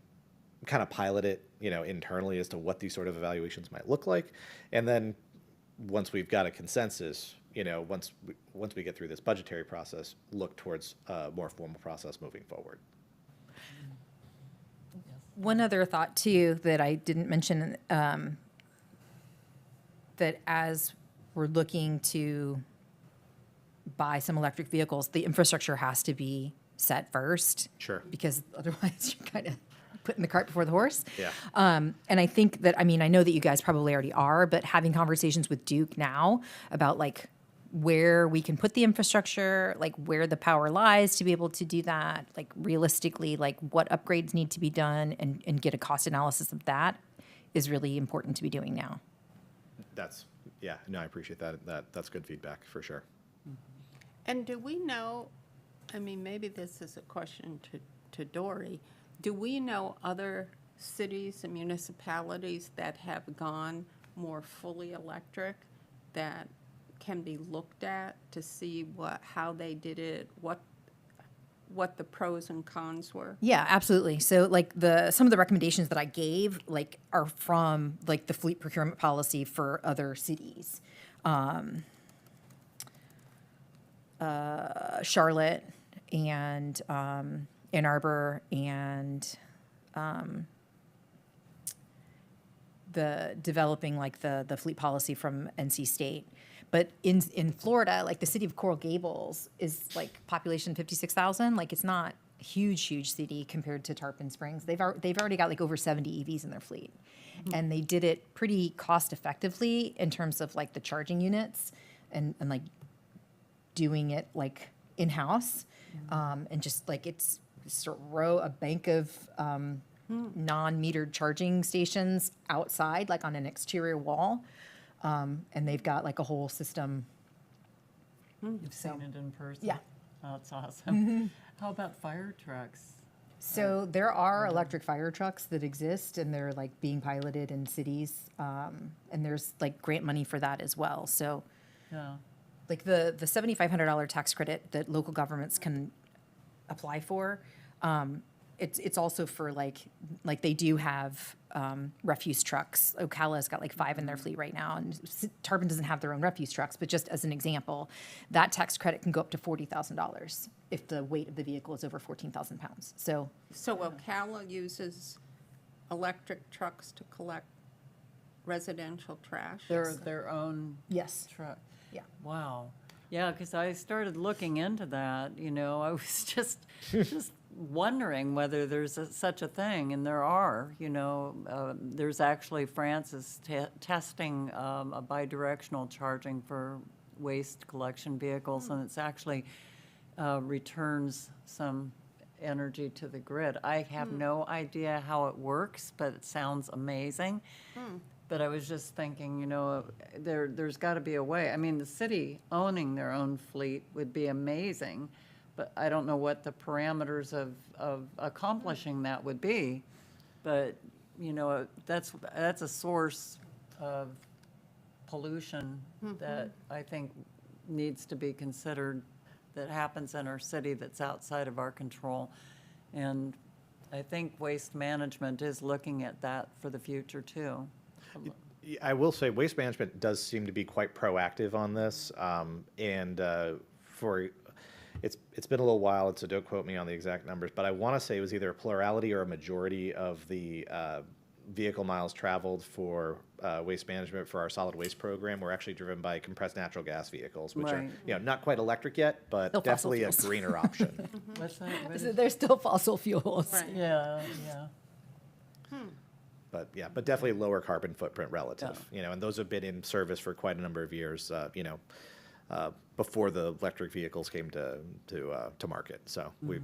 kind of pilot it, internally as to what these sort of evaluations might look like. And then once we've got a consensus, once we get through this budgetary process, look towards a more formal process moving forward. One other thought too that I didn't mention, that as we're looking to buy some electric vehicles, the infrastructure has to be set first. Sure. Because otherwise you're kind of putting the cart before the horse. Yeah. And I think that, I know that you guys probably already are, but having conversations with Duke now about like where we can put the infrastructure, like where the power lies to be able to do that, like realistically, like what upgrades need to be done and get a cost analysis of that is really important to be doing now. I appreciate that. That's good feedback for sure. And do we know, maybe this is a question to Dory, do we know other cities and municipalities that have gone more fully electric that can be looked at to see how they did it, what the pros and cons were? Yeah, absolutely. So like some of the recommendations that I gave like are from like the fleet procurement policy for other cities. Charlotte and Ann Arbor and the developing like the fleet policy from NC State. But in Florida, like the city of Coral Gables is like population 56,000. Like it's not a huge city compared to Tarpon Springs. They've already got like over 70 EVs in their fleet. And they did it pretty cost effectively in terms of like the charging units and like doing it like in-house. And just like it's sort of a bank of non-metered charging stations outside, like on an exterior wall. And they've got like a whole system. You've seen it in person? Yeah. Oh, that's awesome. How about fire trucks? So there are electric fire trucks that exist and they're like being piloted in cities. And there's like grant money for that as well. So Yeah. like the $7,500 tax credit that local governments can apply for, it's also for like they do have refuse trucks. Ocala's got like 5 in their fleet right now, and Tarpon doesn't have their own refuse trucks. But just as an example, that tax credit can go up to $40,000 if the weight of the vehicle is over 14,000 pounds. So Ocala uses electric trucks to collect residential trash? Their own yes, truck. yeah. Wow. Yeah, because I started looking into that, I was just wondering whether there's such a thing, and there are, there's actually, France is testing a bidirectional charging for waste collection vehicles, and it's actually returns some energy to the grid. I have no idea how it works, but it sounds amazing. But I was just thinking, there's got to be a way. I mean, the city owning their own fleet would be amazing, but I don't know what the parameters of accomplishing that would be. But, that's a source of pollution that I think needs to be considered, that happens in our city that's outside of our control. And I think Waste Management is looking at that for the future, too. I will say Waste Management does seem to be quite proactive on this, and it's been a little while, so don't quote me on the exact numbers, but I want to say it was either a plurality or a majority of the vehicle miles traveled for Waste Management for our solid waste program were actually driven by compressed natural gas vehicles, which Right. are not quite electric yet, but Still fossil definitely a fuels. greener option. What's that? What So is- they're still fossil fuels. Right. Yeah. But definitely lower carbon footprint relative, and those have been in service for quite a number of years, before the electric vehicles came to market. So we've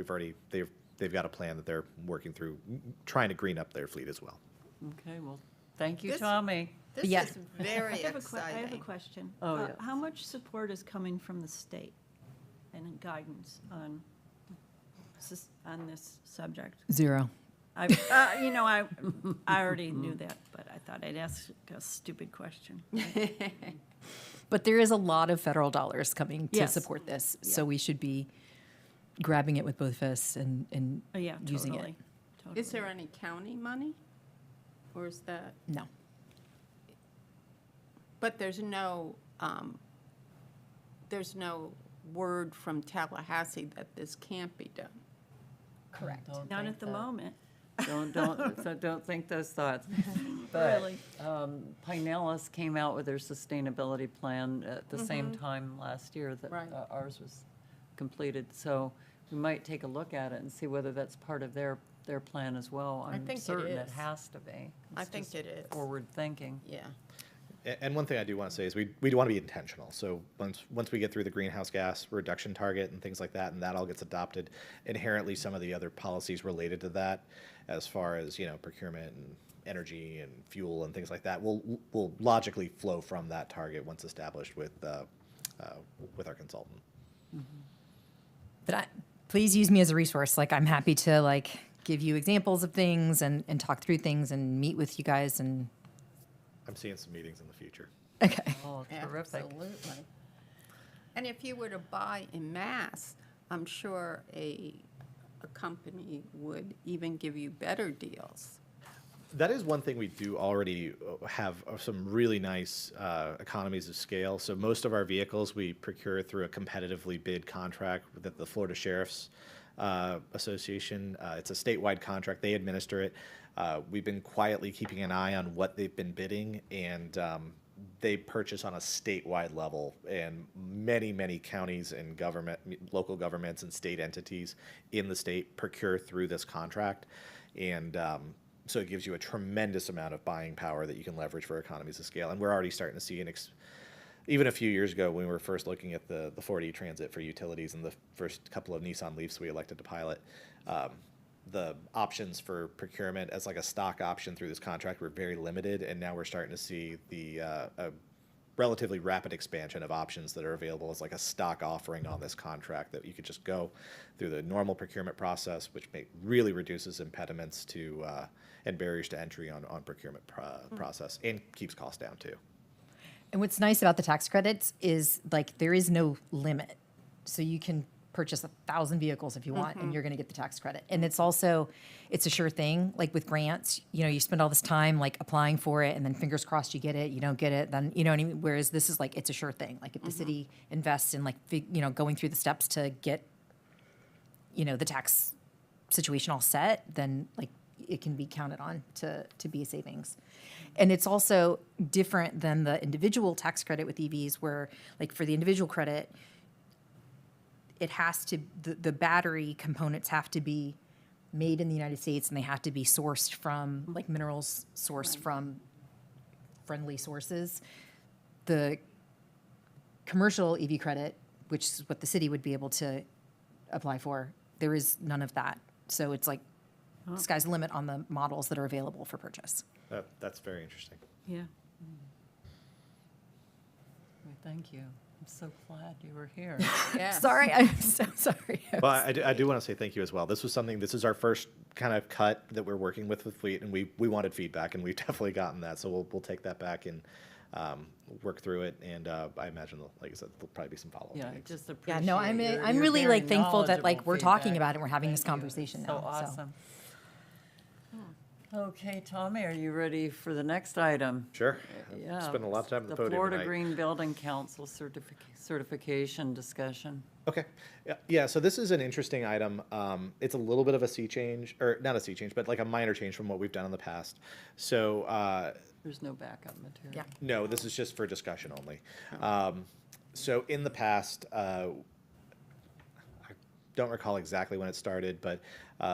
already they've got a plan that they're working through, trying to green up their fleet as well. Okay, well, thank you, This- Tommy. This Yeah. is very I have a exciting. question. Oh, yes. How much support is coming from the state and guidance on this subject? 0. I already knew that, but I thought I'd ask a stupid question. But there is a lot of federal dollars coming to Yes. support this, so Yeah. we should be grabbing it with both fists and Yeah, using totally. it. Is there any county money? Or is that, No. but there's no word from Tallahassee that this can't be done. Correct. Don't Not think at the that. moment, Don't think those thoughts. But, really. Pinellas came out with their sustainability plan at the same time last year that Right. ours was completed. So we might take a look at it and see whether that's part of their plan as well. I think I'm it certain it is. has to be. I It's think just it is. Forward thinking. Yeah. And one thing I do want to say is we do want to be intentional. So once we get through the greenhouse gas reduction target and things like that, and that all gets adopted, inherently some of the other policies related to that, as far as procurement and energy and fuel and things like that, will logically flow from that target once established with our consultant. But please use me as a resource. Like, I'm happy to give you examples of things and talk through things and meet with you guys and, I'm seeing some meetings in the future. okay. Oh, terrific. Absolutely. And if you were to buy en masse, I'm sure a company would even give you better deals. That is one thing we do already have some really nice economies of scale. So most of our vehicles we procure through a competitively bid contract with the Florida Sheriff's Association. It's a statewide contract. They administer it. We've been quietly keeping an eye on what they've been bidding, and they purchase on a statewide level. And many, many counties and local governments and state entities in the state procure through this contract. And so it gives you a tremendous amount of buying power that you can leverage for economies of scale. And we're already starting to see even a few years ago when we were first looking at the Ford E-Transit for utilities and the first couple of Nissan Leafs we elected to pilot, the options for procurement as a stock option through this contract were very limited, and now we're starting to see a relatively rapid expansion of options that are available as a stock offering on this contract that you could just go through the normal procurement process, which really reduces impediments to and barriers to entry on procurement process and keeps costs down too. And what's nice about the tax credits is there is no limit. So you can purchase 1,000 vehicles if you want, and you're going to get the tax credit. And it's a sure thing. Like with grants, you spend all this time applying for it, and then fingers crossed you get it. You don't get it, then what I mean. Whereas this is it's a sure thing. If the city invests in going through the steps to get the tax situation all set, then it can be counted on to be a savings. And it's also different than the individual tax credit with EVs, where for the individual credit, it has to, the battery components have to be made in the United States, and they have to be sourced from minerals sourced from friendly sources. The commercial EV credit, which is what the city would be able to apply for, there is none of that. So it's sky's the limit on the models that are available for purchase. That's very interesting. Yeah. Well, thank you. I'm so glad you were here. Yes. Sorry, I'm so sorry. Well, I do want to say thank you as well. This is our first kind of cut that we're working with Fleet, and we wanted feedback, and we've definitely gotten that. So we'll take that back and work through it. And I imagine, like I said, there'll probably be some follow-up Yeah, meetings. just Yeah, appreciate no, I'm your really very thankful that knowledgeable we're talking feedback. about it and we're having this Thank you. conversation So now. So. awesome. Okay, Tommy, are you ready for the next item? Sure. Yeah. Spent a lot of time at the podium Florida tonight. Green Building Council certification discussion. Okay. Yeah. So this is an interesting item. It's a little bit of a sea change, or not a sea change, but a minor change from what we've done in the past. So There's no backup material. Yeah. no, this is just for discussion only. So in the past, I don't recall exactly when it started, but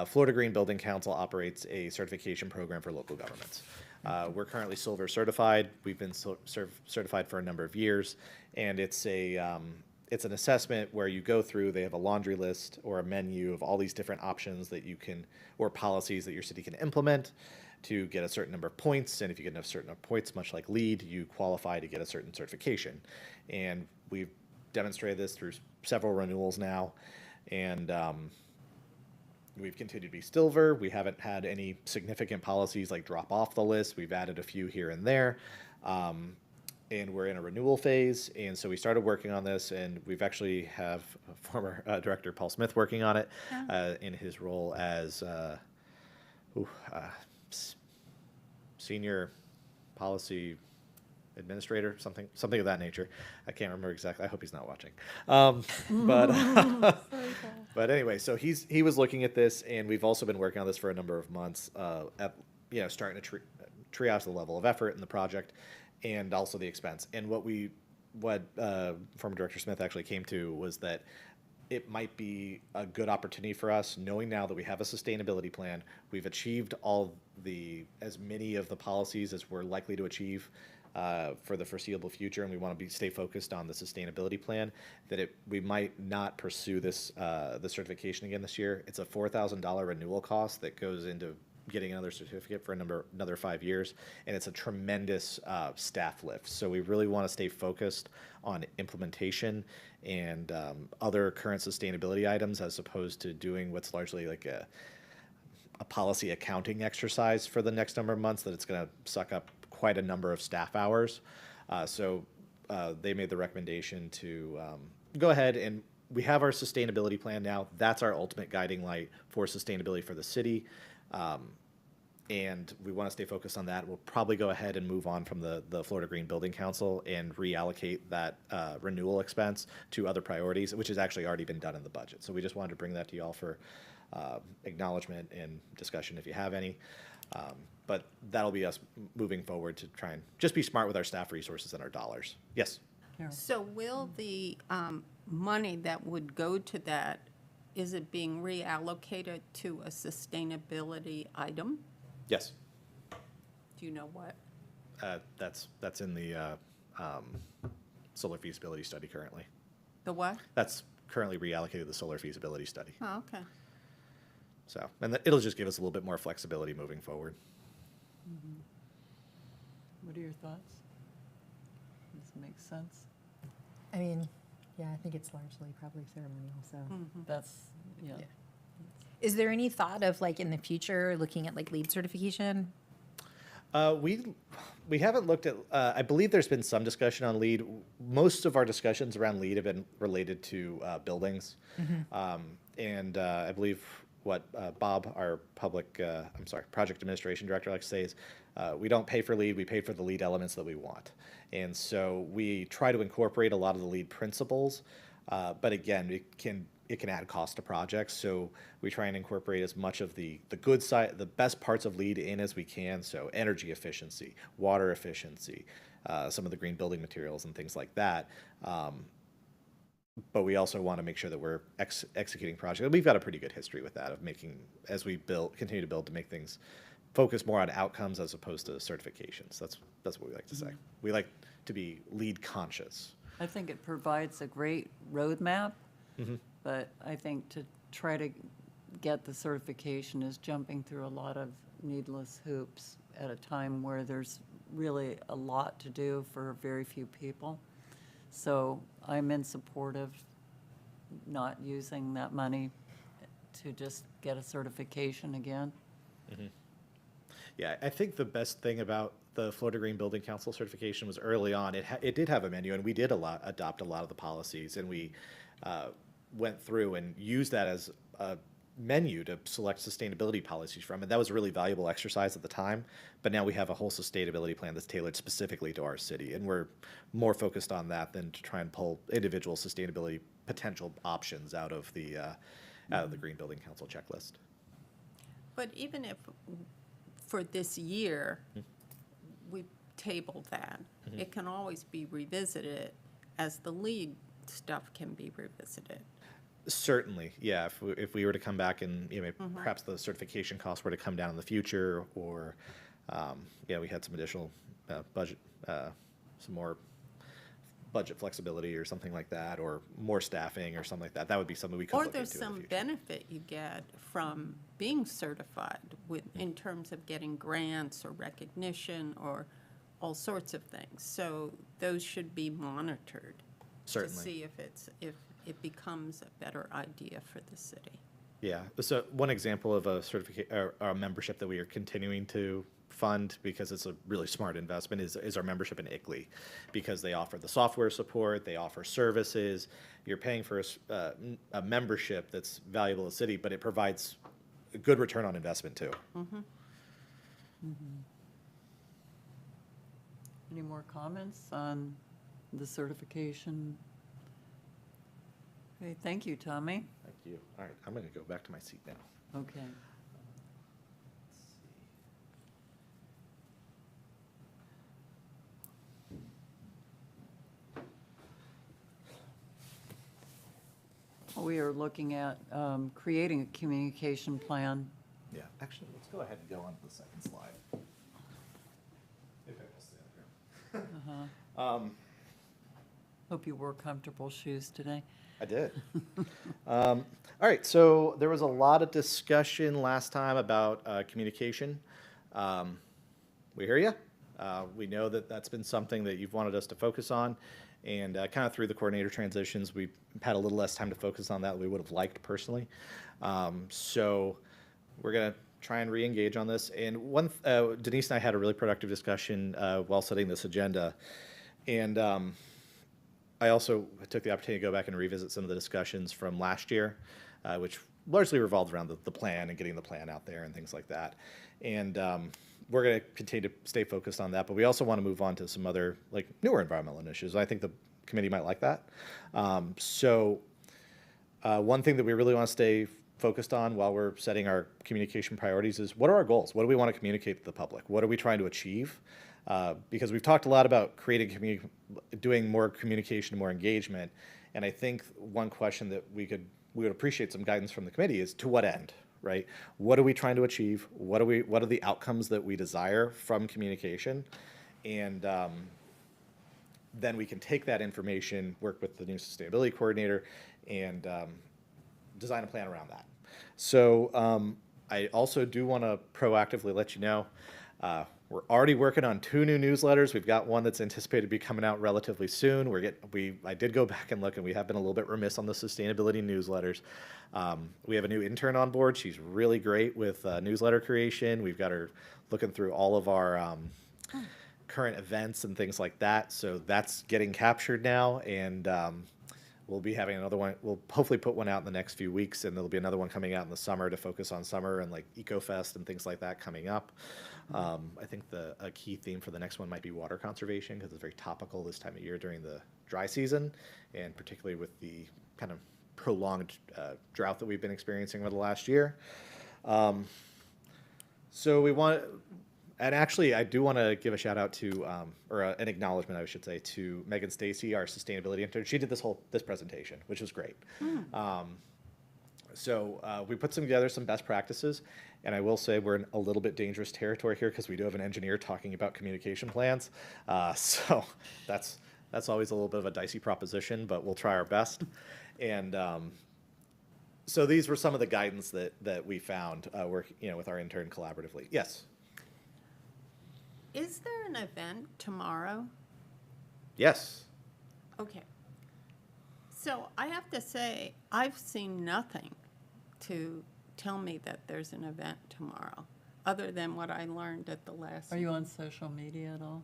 Florida Green Building Council operates a certification program for local governments. We're currently silver certified. We've been certified for a number of years, and it's an assessment where you go through. They have a laundry list or a menu of all these different options that you can, or policies that your city can implement to get a certain number of points. And if you get enough certain points, much like LEED, you qualify to get a certain certification. And we've demonstrated this through several renewals now, and we've continued to be silver. We haven't had any significant policies like drop off the list. We've added a few here and there. And we're in a renewal phase. And so we started working on this, and we've actually have former director Paul Smith working on it in his role as senior policy administrator, something of that nature. I can't remember exactly. I hope he's not watching. But anyway, so he was looking at this, and we've also been working on this for a number of months, starting to triage the level of effort in the project and also the expense. And what former Director Smith actually came to was that it might be a good opportunity for us, knowing now that we have a sustainability plan, we've achieved as many of the policies as we're likely to achieve for the foreseeable future, and we want to stay focused on the sustainability plan, that we might not pursue the certification again this year. It's a $4,000 renewal cost that goes into getting another certificate for another 5 years, and it's a tremendous staff lift. So we really want to stay focused on implementation and other current sustainability items, as opposed to doing what's largely like a policy accounting exercise for the next number of months, that it's going to suck up quite a number of staff hours. So they made the recommendation to go ahead, and we have our sustainability plan now. That's our ultimate guiding light for sustainability for the city. And we want to stay focused on that. We'll probably go ahead and move on from the Florida Green Building Council and reallocate that renewal expense to other priorities, which has actually already been done in the budget. So we just wanted to bring that to you all for acknowledgement and discussion if you have any. But that'll be us moving forward to try and just be smart with our staff resources and our dollars. Yes? So will the money that would go to that, is it being reallocated to a sustainability item? Yes. Do you know what? That's in the solar feasibility study currently. The what? That's currently reallocated to the solar feasibility study. Oh, okay. So, and it'll just give us a little bit more flexibility moving forward. What are your thoughts? Does it make sense? I mean, yeah, I think it's largely probably ceremonial, so. That's, yeah. Is there any thought of like in the future looking at like LEED certification? We haven't looked at. I believe there's been some discussion on LEED. Most of our discussions around LEED have been related to buildings, and I believe what Bob, our project administration director, likes to say is, we don't pay for LEED. We pay for the LEED elements that we want, and so we try to incorporate a lot of the LEED principles. But again, it can add cost to projects, so we try and incorporate as much of the good side, the best parts of LEED in as we can. So energy efficiency, water efficiency, some of the green building materials and things like that. But we also want to make sure that we're executing projects. We've got a pretty good history with that, of making, as we continue to build, to make things focus more on outcomes as opposed to certifications. That's what we like to say. We like to be LEED conscious. I think it provides a great roadmap, but I think to try to get the certification is jumping through a lot of needless hoops at a time where there's really a lot to do for very few people. So I'm in support of not using that money to just get a certification again. Yeah, I think the best thing about the Florida Green Building Council certification was early on, it did have a menu, and we did adopt a lot of the policies, and we went through and used that as a menu to select sustainability policies from, and that was a really valuable exercise at the time. But now we have a whole sustainability plan that's tailored specifically to our city, and we're more focused on that than to try and pull individual sustainability potential options out of the Green Building Council checklist. But even if for this year, we tabled that, it can always be revisited as the LEED stuff can be revisited. Certainly, yeah. If we were to come back and perhaps the certification costs were to come down in the future, or Yeah, we had some additional budget, some more budget flexibility or something like that, or more staffing or something like that. That would be something we could Or look there's into in the some future. benefit you get from being certified with, in terms of getting grants or recognition or all sorts of things. So those should be monitored. Certainly. To see if it becomes a better idea for the city. Yeah, so one example of a certificate or a membership that we are continuing to fund because it's a really smart investment is our membership in ICLEI, because they offer the software support, they offer services. You're paying for a membership that's valuable to the city, but it provides a good return on investment too. Any more comments on the certification? Okay, thank you, Tommy. Thank you. All right, I'm going to go back to my seat now. Okay. We are looking at creating a communication plan. Yeah, actually, let's go ahead and go on to the second slide. If I will stand here. Hope you wore comfortable shoes today. I did. All right, so there was a lot of discussion last time about communication. We hear you. We know that that's been something that you've wanted us to focus on. And kind of through the coordinator transitions, we've had a little less time to focus on that than we would have liked personally. So we're going to try and re-engage on this. And Denise and I had a really productive discussion while setting this agenda. And I also took the opportunity to go back and revisit some of the discussions from last year, which largely revolved around the plan and getting the plan out there and things like that. And we're going to continue to stay focused on that, but we also want to move on to some other like newer environmental initiatives. I think the committee might like that. So one thing that we really want to stay focused on while we're setting our communication priorities is what are our goals? What do we want to communicate to the public? What are we trying to achieve? Because we've talked a lot about doing more communication, more engagement, and I think one question that we would appreciate some guidance from the committee is to what end, right? What are we trying to achieve? What are the outcomes that we desire from communication? And then we can take that information, work with the new sustainability coordinator, and design a plan around that. So I also do want to proactively let you know, we're already working on 2 new newsletters. We've got one that's anticipated to be coming out relatively soon. I did go back and look, and we have been a little bit remiss on the sustainability newsletters. We have a new intern on board. She's really great with newsletter creation. We've got her looking through all of our current events and things like that. So that's getting captured now, and we'll be having another one. We'll hopefully put one out in the next few weeks, and there'll be another one coming out in the summer to focus on summer and like EcoFest and things like that coming up. I think a key theme for the next one might be water conservation, because it's very topical this time of year during the dry season, and particularly with the kind of prolonged drought that we've been experiencing over the last year. So we want, and actually I do want to give a shout out to, or an acknowledgement, I should say, to Megan Stacy, our sustainability intern. She did this presentation, which was great. So we put together some best practices, and I will say we're in a little bit dangerous territory here because we do have an engineer talking about communication plans. So that's always a little bit of a dicey proposition, but we'll try our best. And so these were some of the guidance that we found with our intern collaboratively. Yes. Is there an event tomorrow? Yes. Okay. So I have to say, I've seen nothing to tell me that there's an event tomorrow, other than what I learned at the last. Are you on social media at all?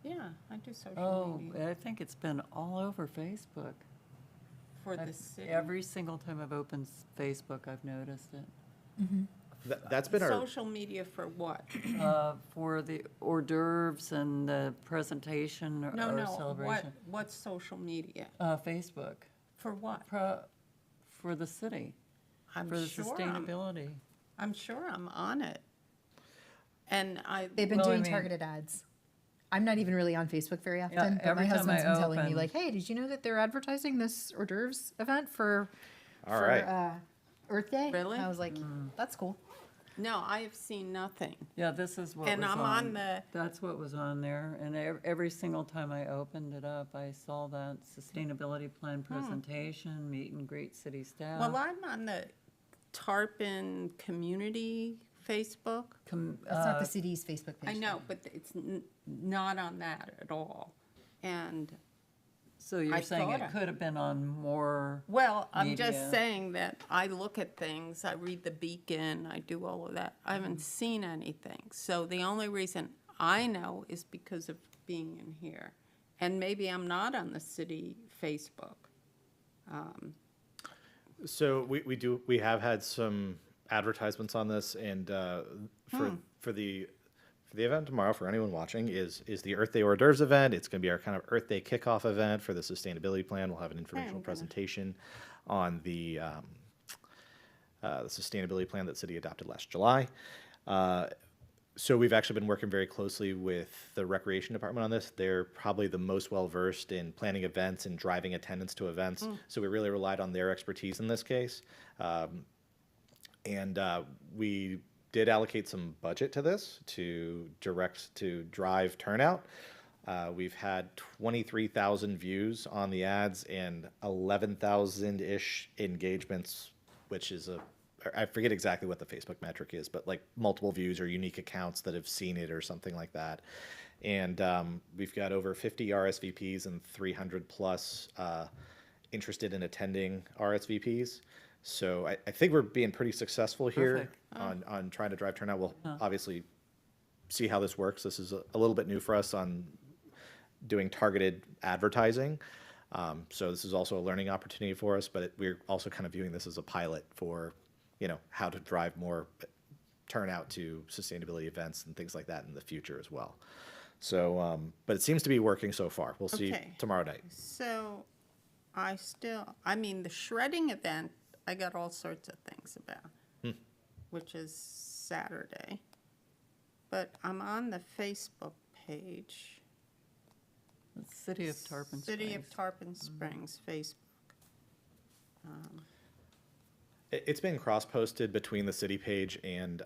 Yeah, I do social Oh, media I think it's been all over Facebook. for the city. Every single time I've opened Facebook, I've noticed it. That's been our. Social media for what? For the hors d'oeuvres and the presentation No, or no, celebration. what's social media? Facebook, For what? for the city, I'm for the sure sustainability. I'm sure I'm on it. And They've been Well, I doing mean- targeted ads. I'm not even really on Facebook very often, but every my time husband's I been telling me open- like, "Hey, did you know that they're advertising this hors d'oeuvres event for All right. Earth Day?" Really? And I was like, "That's cool." No, I have seen nothing. Yeah, this is what was And on. I'm on the, That's what was on there, and every single time I opened it up, I saw that sustainability plan presentation, meet and greet city staff. well, I'm on the Tarpon Community Facebook. That's not the city's Facebook page. I know, but it's not on that at all. And, So you're I saying thought it I- could have been on more, well, I'm Media. just saying that I look at things, I read the Beacon, I do all of that. I haven't seen anything. So the only reason I know is because of being in here. And maybe I'm not on the city Facebook. So we have had some advertisements on this, and for the event tomorrow, for anyone watching, is the Earth Day hors d'oeuvres event. It's going to be our kind of Earth Day kickoff event for the sustainability plan. We'll have an informational presentation on the sustainability plan that city adopted last July. So we've actually been working very closely with the recreation department on this. They're probably the most well-versed in planning events and driving attendance to events. So we really relied on their expertise in this case. And we did allocate some budget to this to drive turnout. We've had 23,000 views on the ads and 11,000-ish engagements, which is I forget exactly what the Facebook metric is, but like multiple views or unique accounts that have seen it or something like that. And we've got over 50 RSVPs and 300 plus interested in attending RSVPs. So I think we're being pretty successful here on trying to drive turnout. We'll obviously see how this works. This is a little bit new for us on doing targeted advertising. So this is also a learning opportunity for us, but we're also kind of viewing this as a pilot for, how to drive more turnout to sustainability events and things like that in the future as well. So, but it seems to be working so far. We'll see Okay. tomorrow night. So the shredding event, I got all sorts of things about, which is Saturday. But I'm on the Facebook page, the City of Tarpon Springs. City of Tarpon Springs Facebook. It's been cross-posted between the city page and,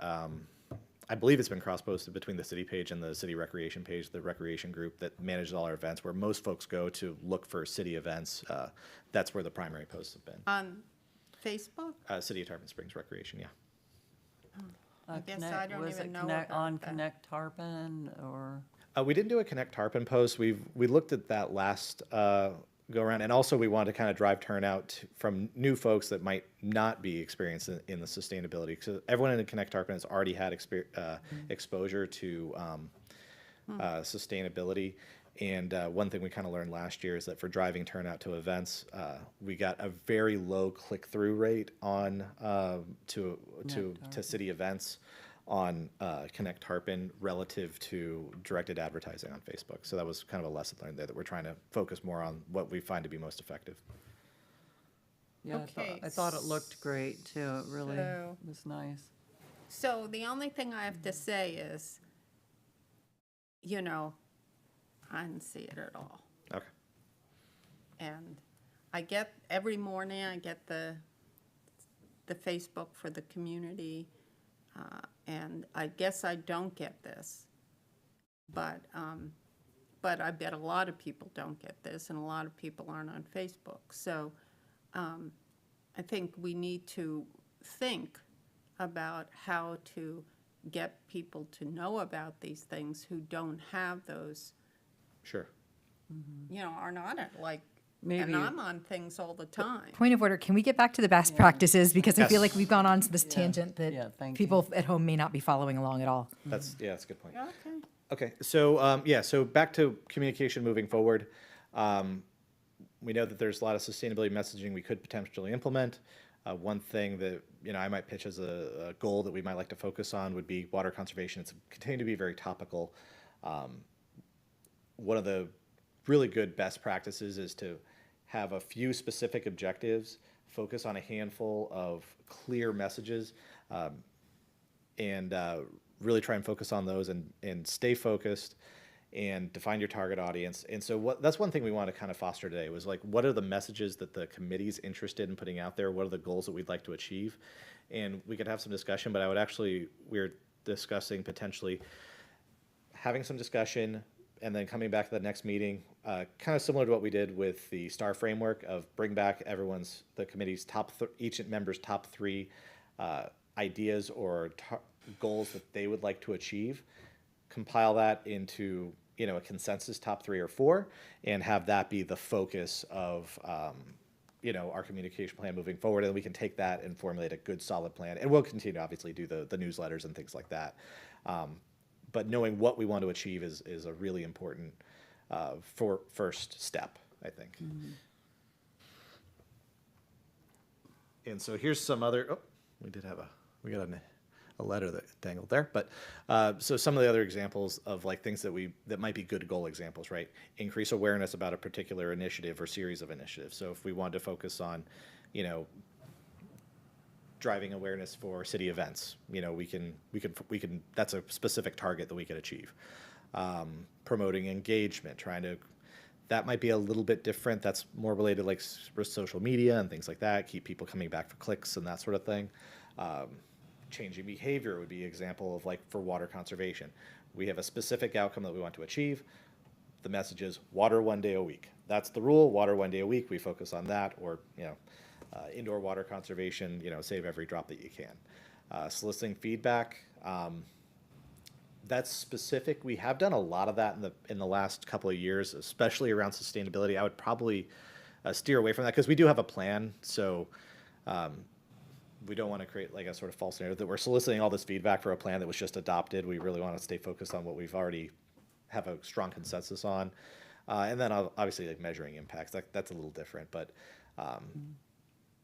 I believe it's been cross-posted between the city page and the city recreation page, the recreation group that manages all our events, where most folks go to look for city events. That's where the primary posts have been. On Facebook? City of Tarpon Springs Recreation, yeah. I guess Connect- I don't was even it know Connect- about On that. Connect Tarpon, or, We didn't do a Connect Tarpon post. We looked at that last go around, and also we wanted to kind of drive turnout from new folks that might not be experienced in the sustainability. Because everyone in Connect Tarpon has already had exposure to sustainability. And one thing we kind of learned last year is that for driving turnout to events, we got a very low click-through rate on to city events on Connect Tarpon relative to directed advertising on Facebook. So that was kind of a lesson learned there, that we're trying to focus more on what we find to be most effective. yeah, Okay, I thought it looked great, too. It really So- was nice. So the only thing I have to say is, I didn't see it at all. Okay. And every morning I get the Facebook for the community, and I guess I don't get this. But I bet a lot of people don't get this, and a lot of people aren't on Facebook. So I think we need to think about how to get people to know about these things who don't have those, Sure. are not at Maybe- and I'm on things all the time. Point of order, can we get back to the best practices? Because I feel like Yes. we've gone on to this tangent Yeah, that thank you. people at home may not be following along at all. That's a good point. Okay. Okay, so so back to communication moving forward. We know that there's a lot of sustainability messaging we could potentially implement. One thing that I might pitch as a goal that we might like to focus on would be water conservation. It's continuing to be very topical. One of the really good best practices is to have a few specific objectives, focus on a handful of clear messages, and really try and focus on those and stay focused and define your target audience. And so that's one thing we want to kind of foster today was like, what are the messages that the committee's interested in putting out there? What are the goals that we'd like to achieve? And we could have some discussion, but we're discussing potentially having some discussion and then coming back to the next meeting, kind of similar to what we did with the STAR framework of bring back the committee's each member's top 3 ideas or goals that they would like to achieve, compile that into a consensus top 3 or 4, and have that be the focus of our communication plan moving forward. And we can take that and formulate a good solid plan. And we'll continue to obviously do the newsletters and things like that. But knowing what we want to achieve is a really important first step, I think. Mm-hmm. And so here's some other. We got a letter that dangled there, but so some of the other examples of like things that might be good goal examples, right? Increase awareness about a particular initiative or series of initiatives. So if we want to focus on, driving awareness for city events, we can that's a specific target that we can achieve. Promoting engagement, that might be a little bit different. That's more related like social media and things like that. Keep people coming back for clicks and that sort of thing. Changing behavior would be an example of like for water conservation. We have a specific outcome that we want to achieve. The message is water 1 day a week. That's the rule, water 1 day a week. We focus on that, or, indoor water conservation, save every drop that you can. Soliciting feedback, that's specific. We have done a lot of that in the last couple of years, especially around sustainability. I would probably steer away from that because we do have a plan. So we don't want to create like a sort of false narrative that we're soliciting all this feedback for a plan that was just adopted. We really want to stay focused on what we've already have a strong consensus on. And then obviously like measuring impacts, that's a little different. But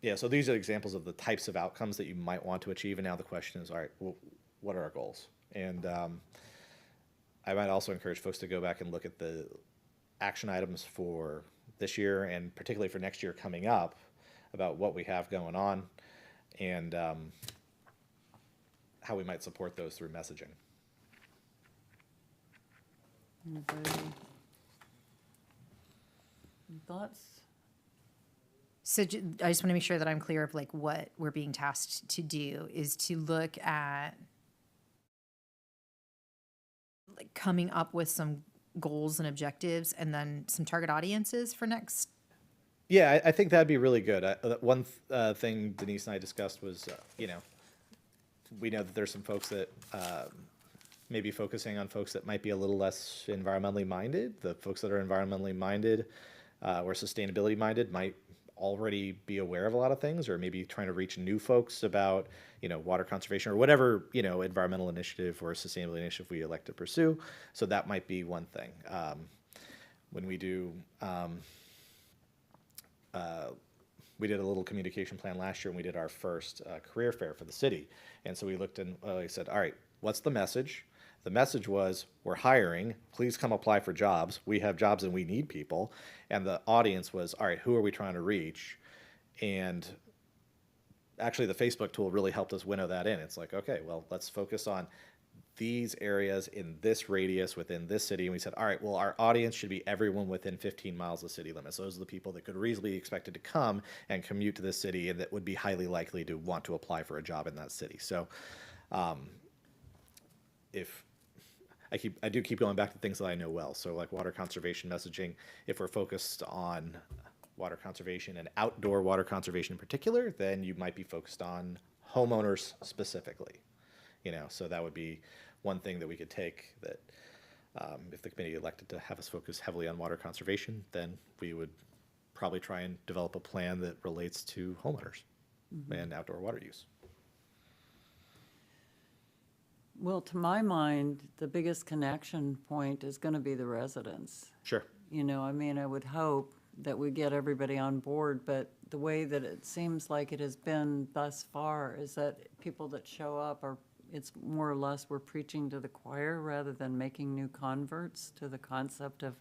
yeah, so these are examples of the types of outcomes that you might want to achieve. And now the question is, all right, well, what are our goals? And I might also encourage folks to go back and look at the action items for this year and particularly for next year coming up about what we have going on and how we might support those through messaging. Anybody? Thoughts? So I just want to make sure that I'm clear of like what we're being tasked to do is to look at like coming up with some goals and objectives and then some target audiences for next. Yeah, I think that'd be really good. One thing Denise and I discussed was, we know that there's some folks that maybe focusing on folks that might be a little less environmentally minded. The folks that are environmentally minded or sustainability minded might already be aware of a lot of things, or maybe trying to reach new folks about, water conservation or whatever, environmental initiative or sustainability initiative we elect to pursue. So that might be one thing. When we do, we did a little communication plan last year, and we did our first career fair for the city. And so we looked and we said, all right, what's the message? The message was, we're hiring, please come apply for jobs. We have jobs and we need people. And the audience was, all right, who are we trying to reach? And actually the Facebook tool really helped us winnow that in. It's like, okay, well, let's focus on these areas in this radius within this city. And we said, all right, well, our audience should be everyone within 15 miles of city limits. Those are the people that could reasonably be expected to come and commute to this city and that would be highly likely to want to apply for a job in that city. So if I do keep going back to things that I know well. So like water conservation messaging, if we're focused on water conservation and outdoor water conservation in particular, then you might be focused on homeowners specifically. So that would be one thing that we could take that if the committee elected to have us focus heavily on water conservation, then we would probably try and develop a plan that relates to homeowners and outdoor water use. Well, to my mind, the biggest connection point is going to be the residents. Sure. I would hope that we get everybody on board, but the way that it seems like it has been thus far is that people that show up it's more or less we're preaching to the choir rather than making new converts to the concept of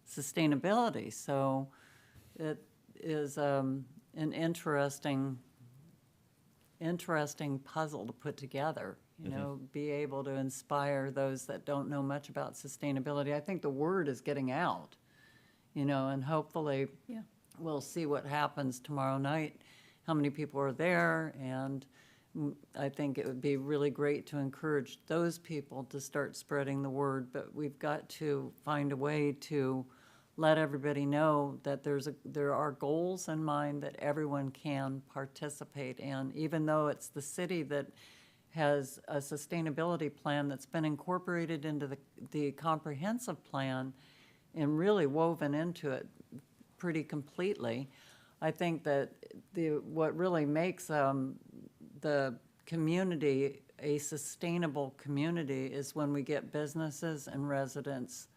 sustainability. So it is an interesting puzzle to put together. you know, be able to inspire those that don't know much about sustainability. I think the word is getting out, you know, and hopefully Yeah. we'll see what happens tomorrow night, how many people are there, and I think it would be really great to encourage those people to start spreading the word, but we've got to find a way to let everybody know that there are goals in mind that everyone can participate in, even though it's the city that has a sustainability plan that's been incorporated into the comprehensive plan and really woven into it pretty completely. I think that what really makes the community a sustainable community is when we get businesses and residents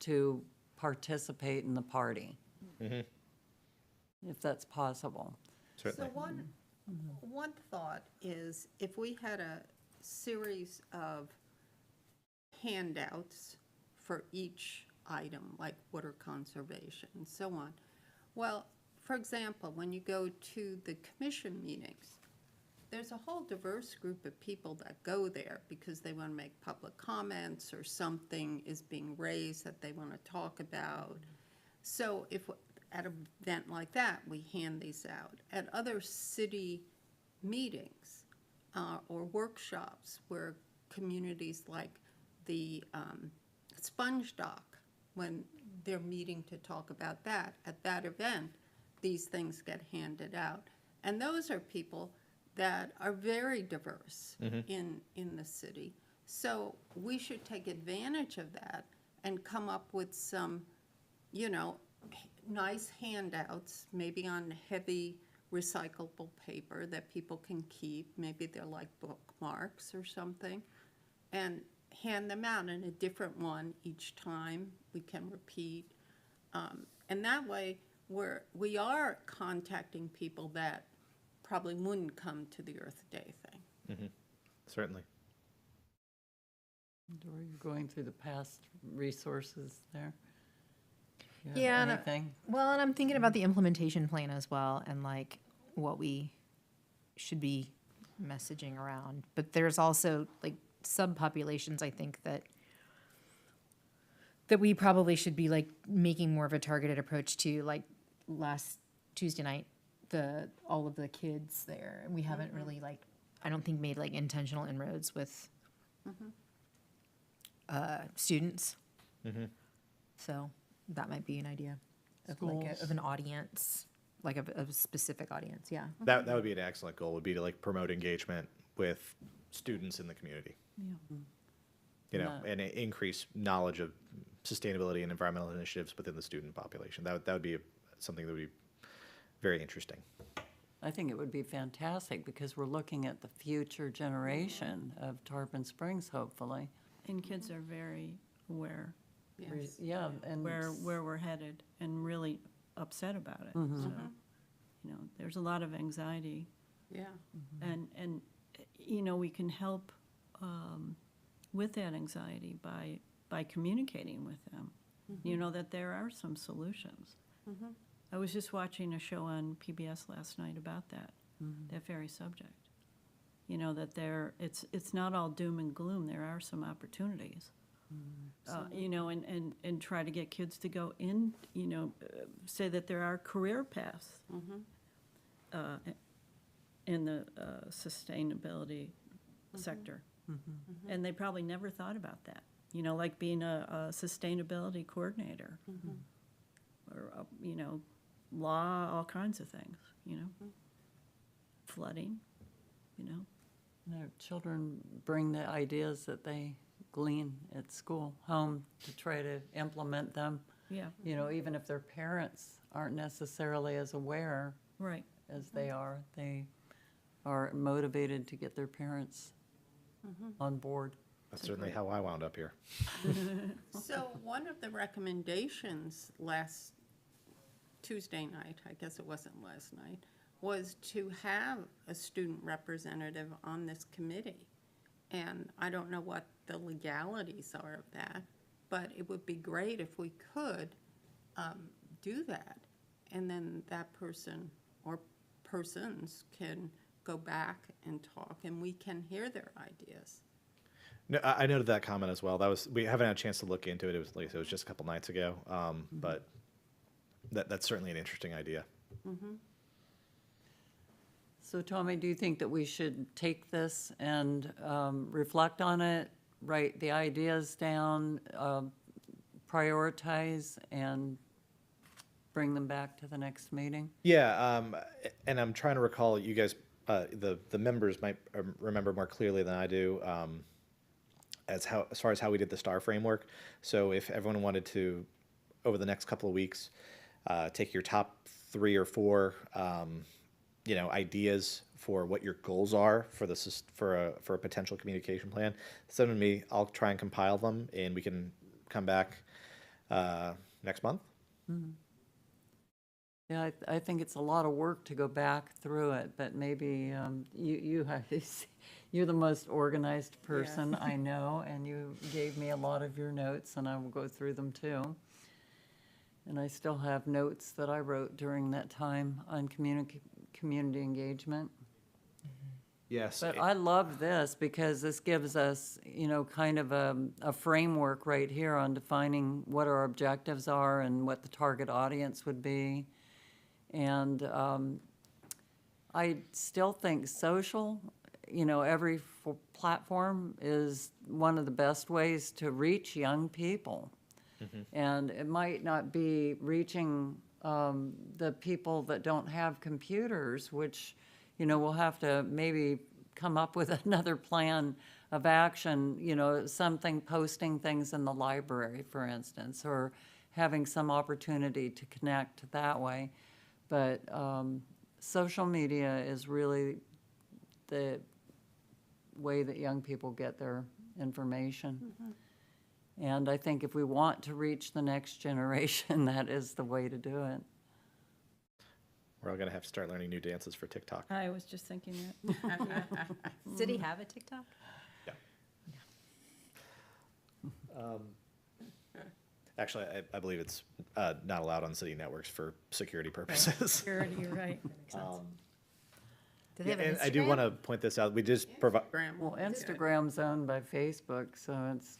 to participate in the party. If that's possible. Certainly. So one thought is if we had a series of handouts for each item, like water conservation and so on. Well, for example, when you go to the commission meetings, there's a whole diverse group of people that go there because they want to make public comments or something is being raised that they want to talk about. So if at an event like that, we hand these out. At other city meetings or workshops where communities like the Sponge Dock, when they're meeting to talk about that, at that event, these things get handed out. And those are people that are very diverse in the city. So we should take advantage of that and come up with some, you know, nice handouts, maybe on heavy recyclable paper that people can keep. Maybe they're like bookmarks or something, and hand them out in a different one each time. We can repeat. And that way, we are contacting people that probably wouldn't come to the Earth Day thing. Certainly. Dora, you're going through the past resources there. You have Yeah, anything? Well, and I'm thinking about the implementation plan as well, and like what we should be messaging around. But there's also like subpopulations, I think, that we probably should be like making more of a targeted approach to. Like last Tuesday night, all of the kids there, and we haven't really like, I don't think, made like intentional inroads with students. So that might be an idea of like Schools. of an audience, like of a specific audience. Yeah. That would be an excellent goal, would be to like promote engagement with students in the community. Yeah. You know, Yeah. and increase knowledge of sustainability and environmental initiatives within the student population. That would be something that would be very interesting. I think it would be fantastic because we're looking at the future generation of Tarpon Springs, hopefully. And kids are very aware Yes. Yeah, and. where we're headed and really upset about it. So, you know, there's a lot of anxiety. Yeah. And you know, we can help with that anxiety by communicating with them. You know, that there are some solutions. I was just watching a show on PBS last night about that very subject. You know, that it's not all doom and gloom. There are some opportunities. You know, and try to get kids to go in, you know, say that there are career paths in the sustainability sector. And they probably never thought about that, you know, like being a sustainability coordinator or, you know, law, all kinds of things, you know, flooding, you know. Their children bring the ideas that they glean at school home to try to implement them. Yeah, You know, even if their parents aren't necessarily as aware right. as they are motivated to get their parents on board. That's certainly how I wound up here. So one of the recommendations last Tuesday night, I guess it wasn't last night, was to have a student representative on this committee. And I don't know what the legalities are of that, but it would be great if we could do that. And then that person or persons can go back and talk, and we can hear their ideas. No, I noted that comment as well. That was, we haven't had a chance to look into it. It was, like I said, it was just a couple nights ago. But that's certainly an interesting idea. So Tommy, do you think that we should take this and reflect on it, write the ideas down, prioritize, and bring them back to the next meeting? Yeah, and I'm trying to recall, you guys, the members might remember more clearly than I do, as far as how we did the STAR framework. So if everyone wanted to, over the next couple of weeks, take your top 3 or 4, ideas for what your goals are for for a potential communication plan, send them to me. I'll try and compile them, and we can come back next month. Yeah, I think it's a lot of work to go back through it, but maybe you're the most organized person I know, and you gave me a lot of your notes, and I will go through them too. And I still have notes that I wrote during that time on community engagement. Yes. But I love this because this gives us, kind of a framework right here on defining what our objectives are and what the target audience would be. And I still think social, every platform is one of the best ways to reach young people. And it might not be reaching the people that don't have computers, which, we'll have to maybe come up with another plan of action, posting things in the library, for instance, or having some opportunity to connect that way. But social media is really the way that young people get their information. And I think if we want to reach the next generation, that is the way to do it. We're all going to have to start learning new dances for TikTok. I was just thinking that. City have a TikTok? Actually, I believe it's not allowed on city networks for security purposes. Security, you're right. Do they have an And I do Instagram? want to point this out. We just provide. Graham, Well, Instagram's owned by Facebook, so it's,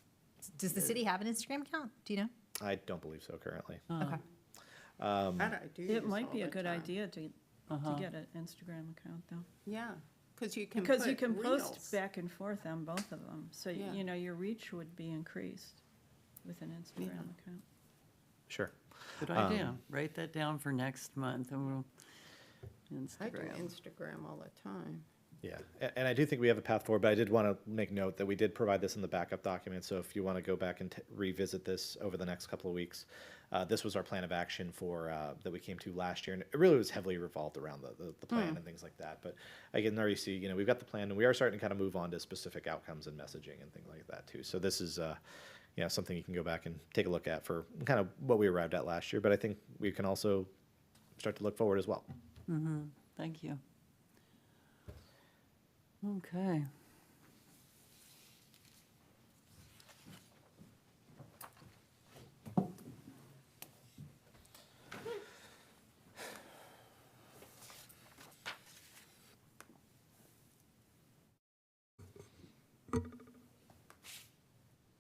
Does the city have an Instagram account? Do you know? I don't believe so currently. Okay. that I do use It might all be a the good time. idea to get an Instagram account, though. Yeah, because you can Because you put can reels. post back and forth on both of them, so, Yeah. your reach would be increased with an Instagram account. Sure. good idea. Write that down for next month, and we'll, I do Instagram. Instagram all the time. Yeah, and I do think we have a path forward, but I did want to make note that we did provide this in the backup document. So if you want to go back and revisit this over the next couple of weeks, this was our plan of action for that we came to last year, and it really was heavily revolved around the plan and things like that. But I can already see, we've got the plan, and we are starting to kind of move on to specific outcomes and messaging and things like that too. So this is something you can go back and take a look at for kind of what we arrived at last year. But I think we can also start to look forward as well. Thank you. Okay.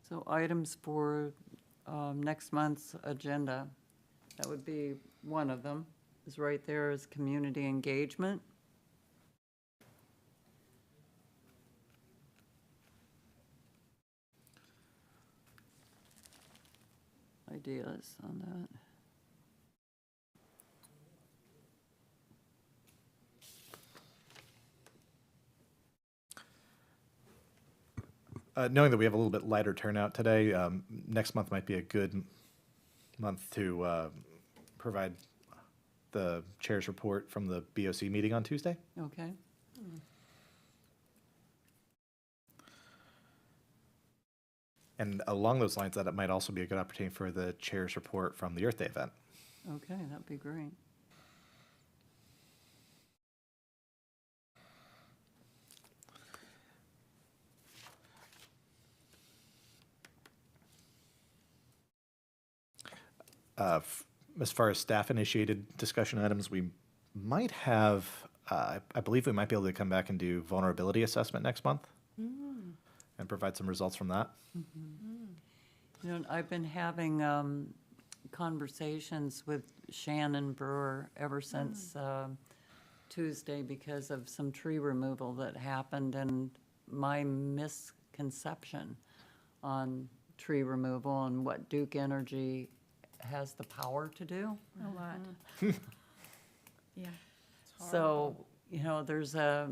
So items for next month's agenda, that would be one of them, is right there is community engagement. Ideas on that. Knowing that we have a little bit lighter turnout today, next month might be a good month to provide the chair's report from the BOC meeting on Tuesday. Okay. And along those lines, that it might also be a good opportunity for the chair's report from the Earth Day event. Okay, that'd be great. As far as staff-initiated discussion items, we might have I believe we might be able to come back and do vulnerability assessment next month and provide some results from that. You know, I've been having conversations with Shannon Brewer ever since Tuesday because of some tree removal that happened and my misconception on tree removal and what Duke Energy has the power to do. A lot. Yeah. So, you know, there's I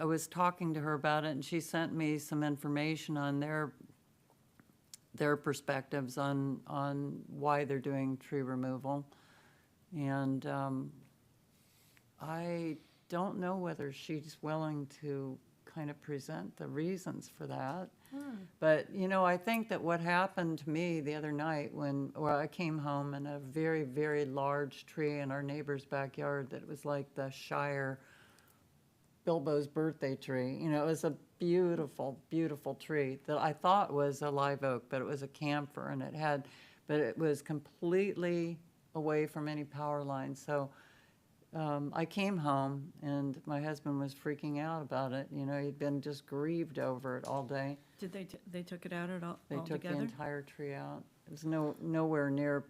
was talking to her about it, and she sent me some information on their perspectives on why they're doing tree removal. And I don't know whether she's willing to kind of present the reasons for that. But, you know, I think that what happened to me the other night well, I came home and a very, very large tree in our neighbor's backyard that was like the Shire Bilbo's birthday tree. You know, it was a beautiful, beautiful tree that I thought was a live oak, but it was a camphor, and but it was completely away from any power lines. So I came home, and my husband was freaking out about it. You know, he'd been just grieved over it all day. Did they took it out at all They took the altogether? entire tree out. It was nowhere near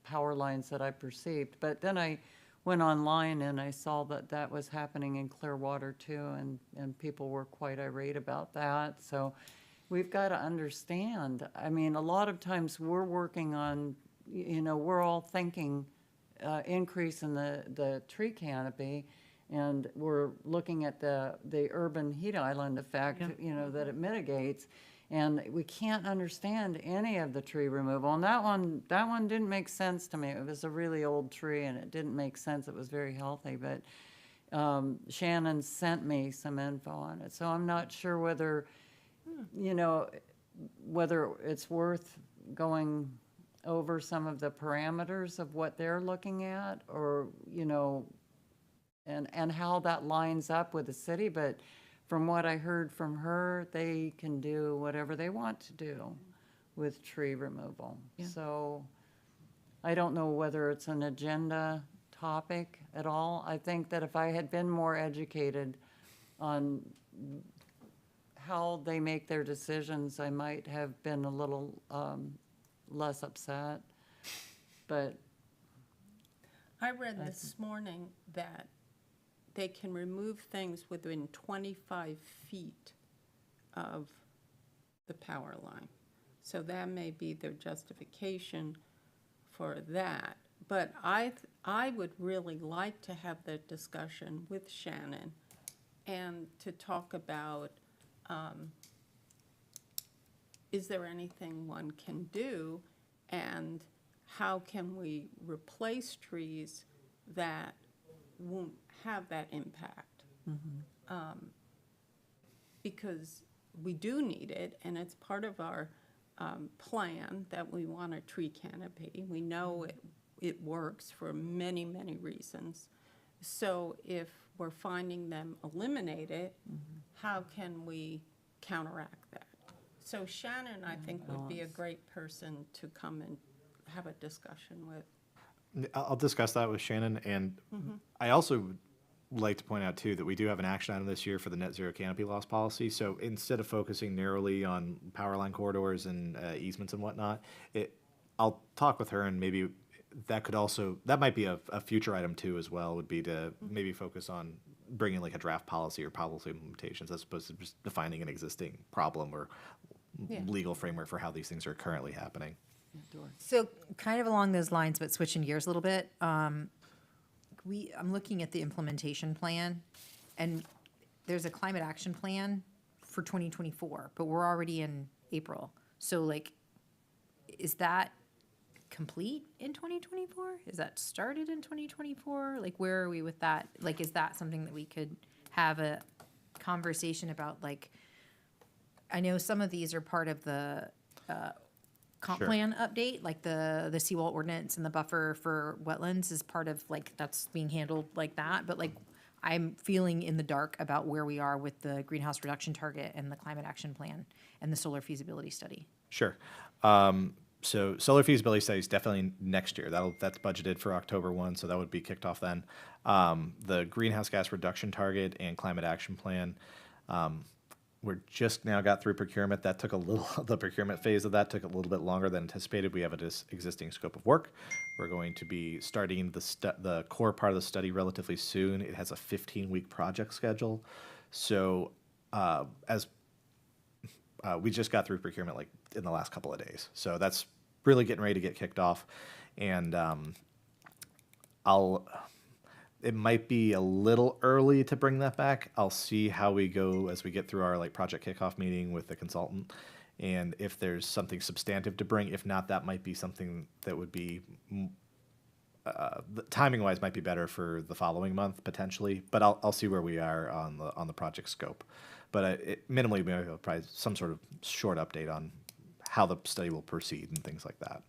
power lines that I perceived. But then I went online and I saw that that was happening in Clearwater too, and people were quite irate about that. So we've got to understand. I mean, a lot of times we're working on, you know, we're all thinking increase in the tree canopy, and we're looking at the urban heat island effect, Yeah. you know, that it mitigates. And we can't understand any of the tree removal. And that one didn't make sense to me. It was a really old tree, and it didn't make sense. It was very healthy, but Shannon sent me some info on it. So I'm not sure whether, you know, whether it's worth going over some of the parameters of what they're looking at, or, you know, and how that lines up with the city. But from what I heard from her, they can do whatever they want to do with tree removal. Yeah. So I don't know whether it's an agenda topic at all. I think that if I had been more educated on how they make their decisions, I might have been a little less upset. But I read this morning that they can remove things within 25 feet of the power line. So that may be their justification for that. But I would really like to have that discussion with Shannon and to talk about, is there anything one can do, and how can we replace trees that won't have that impact? Because we do need it, and it's part of our plan that we want a tree canopy. We know it works for many, many reasons. So if we're finding them eliminate it, how can we counteract that? So Shannon, I think, would be a great person to come and have a discussion with. I'll discuss that with Shannon, and I also would like to point out too that we do have an action item this year for the net zero canopy loss policy. So instead of focusing narrowly on power line corridors and easements and whatnot, I'll talk with her, and maybe that might be a future item too as well, would be to maybe focus on bringing like a draft policy or policy implementations as opposed to just defining an existing problem or Yeah. legal framework for how these things are currently happening. So kind of along those lines, but switching gears a little bit, I'm looking at the implementation plan, and there's a climate action plan for 2024, but we're already in April. So like, is that complete in 2024? Is that started in 2024? Like, where are we with that? Like, is that something that we could have a conversation about? Like, I know some of these are part of the comp Sure. plan update, like the seawall ordinance and the buffer for wetlands is part of, like, that's being handled like that. But like, I'm feeling in the dark about where we are with the greenhouse reduction target and the climate action plan and the solar feasibility study. Sure. So solar feasibility study is definitely next year. That's budgeted for October 1, so that would be kicked off then. The greenhouse gas reduction target and climate action plan, we're just now got through procurement. That took a little, the procurement phase of that took a little bit longer than anticipated. We have an existing scope of work. We're going to be starting the core part of the study relatively soon. It has a 15-week project schedule. So we just got through procurement like in the last couple of days. So that's really getting ready to get kicked off. And it might be a little early to bring that back. I'll see how we go as we get through our like project kickoff meeting with the consultant. And if there's something substantive to bring, if not, that might be something that would be, timing wise might be better for the following month potentially, but I'll see where we are on the project scope. But minimally, maybe probably some sort of short update on how the study will proceed and things like that.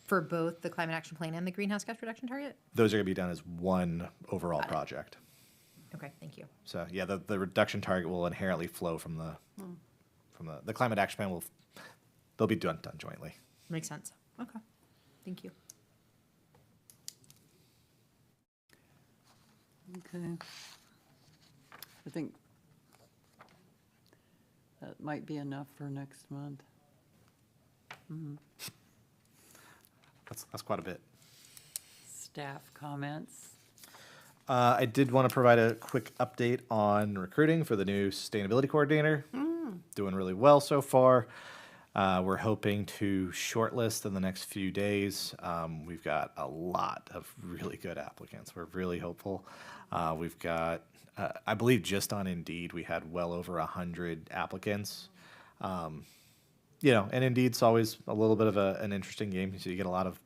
For both the climate action plan and the greenhouse gas reduction target? Those are going to be done as one overall project. Okay, thank you. So yeah, the reduction target will inherently flow from the climate action plan. They'll be done jointly. Makes sense. Okay, thank you. Okay. I think that might be enough for next month. That's quite a bit. Staff comments. I did want to provide a quick update on recruiting for the new sustainability coordinator. Doing really well so far. We're hoping to shortlist in the next few days. We've got a lot of really good applicants. We're really hopeful. We've got, I believe just on Indeed, we had well over 100 applicants. You know, and Indeed's always a little bit of an interesting game. So you get a lot of,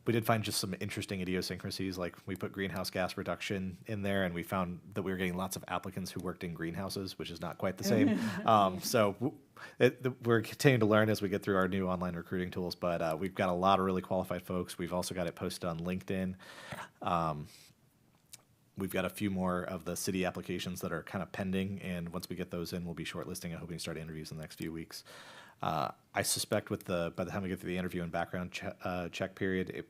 we did find just some interesting idiosyncrasies. Like we put greenhouse gas reduction in there and we found that we were getting lots of applicants who worked in greenhouses, which is not quite the same. So we're continuing to learn as we get through our new online recruiting tools, but we've got a lot of really qualified folks. We've also got it posted on LinkedIn. We've got a few more of the city applications that are kind of pending, and once we get those in, we'll be shortlisting and hoping to start interviews in the next few weeks. I suspect by the time we get through the interview and background check period,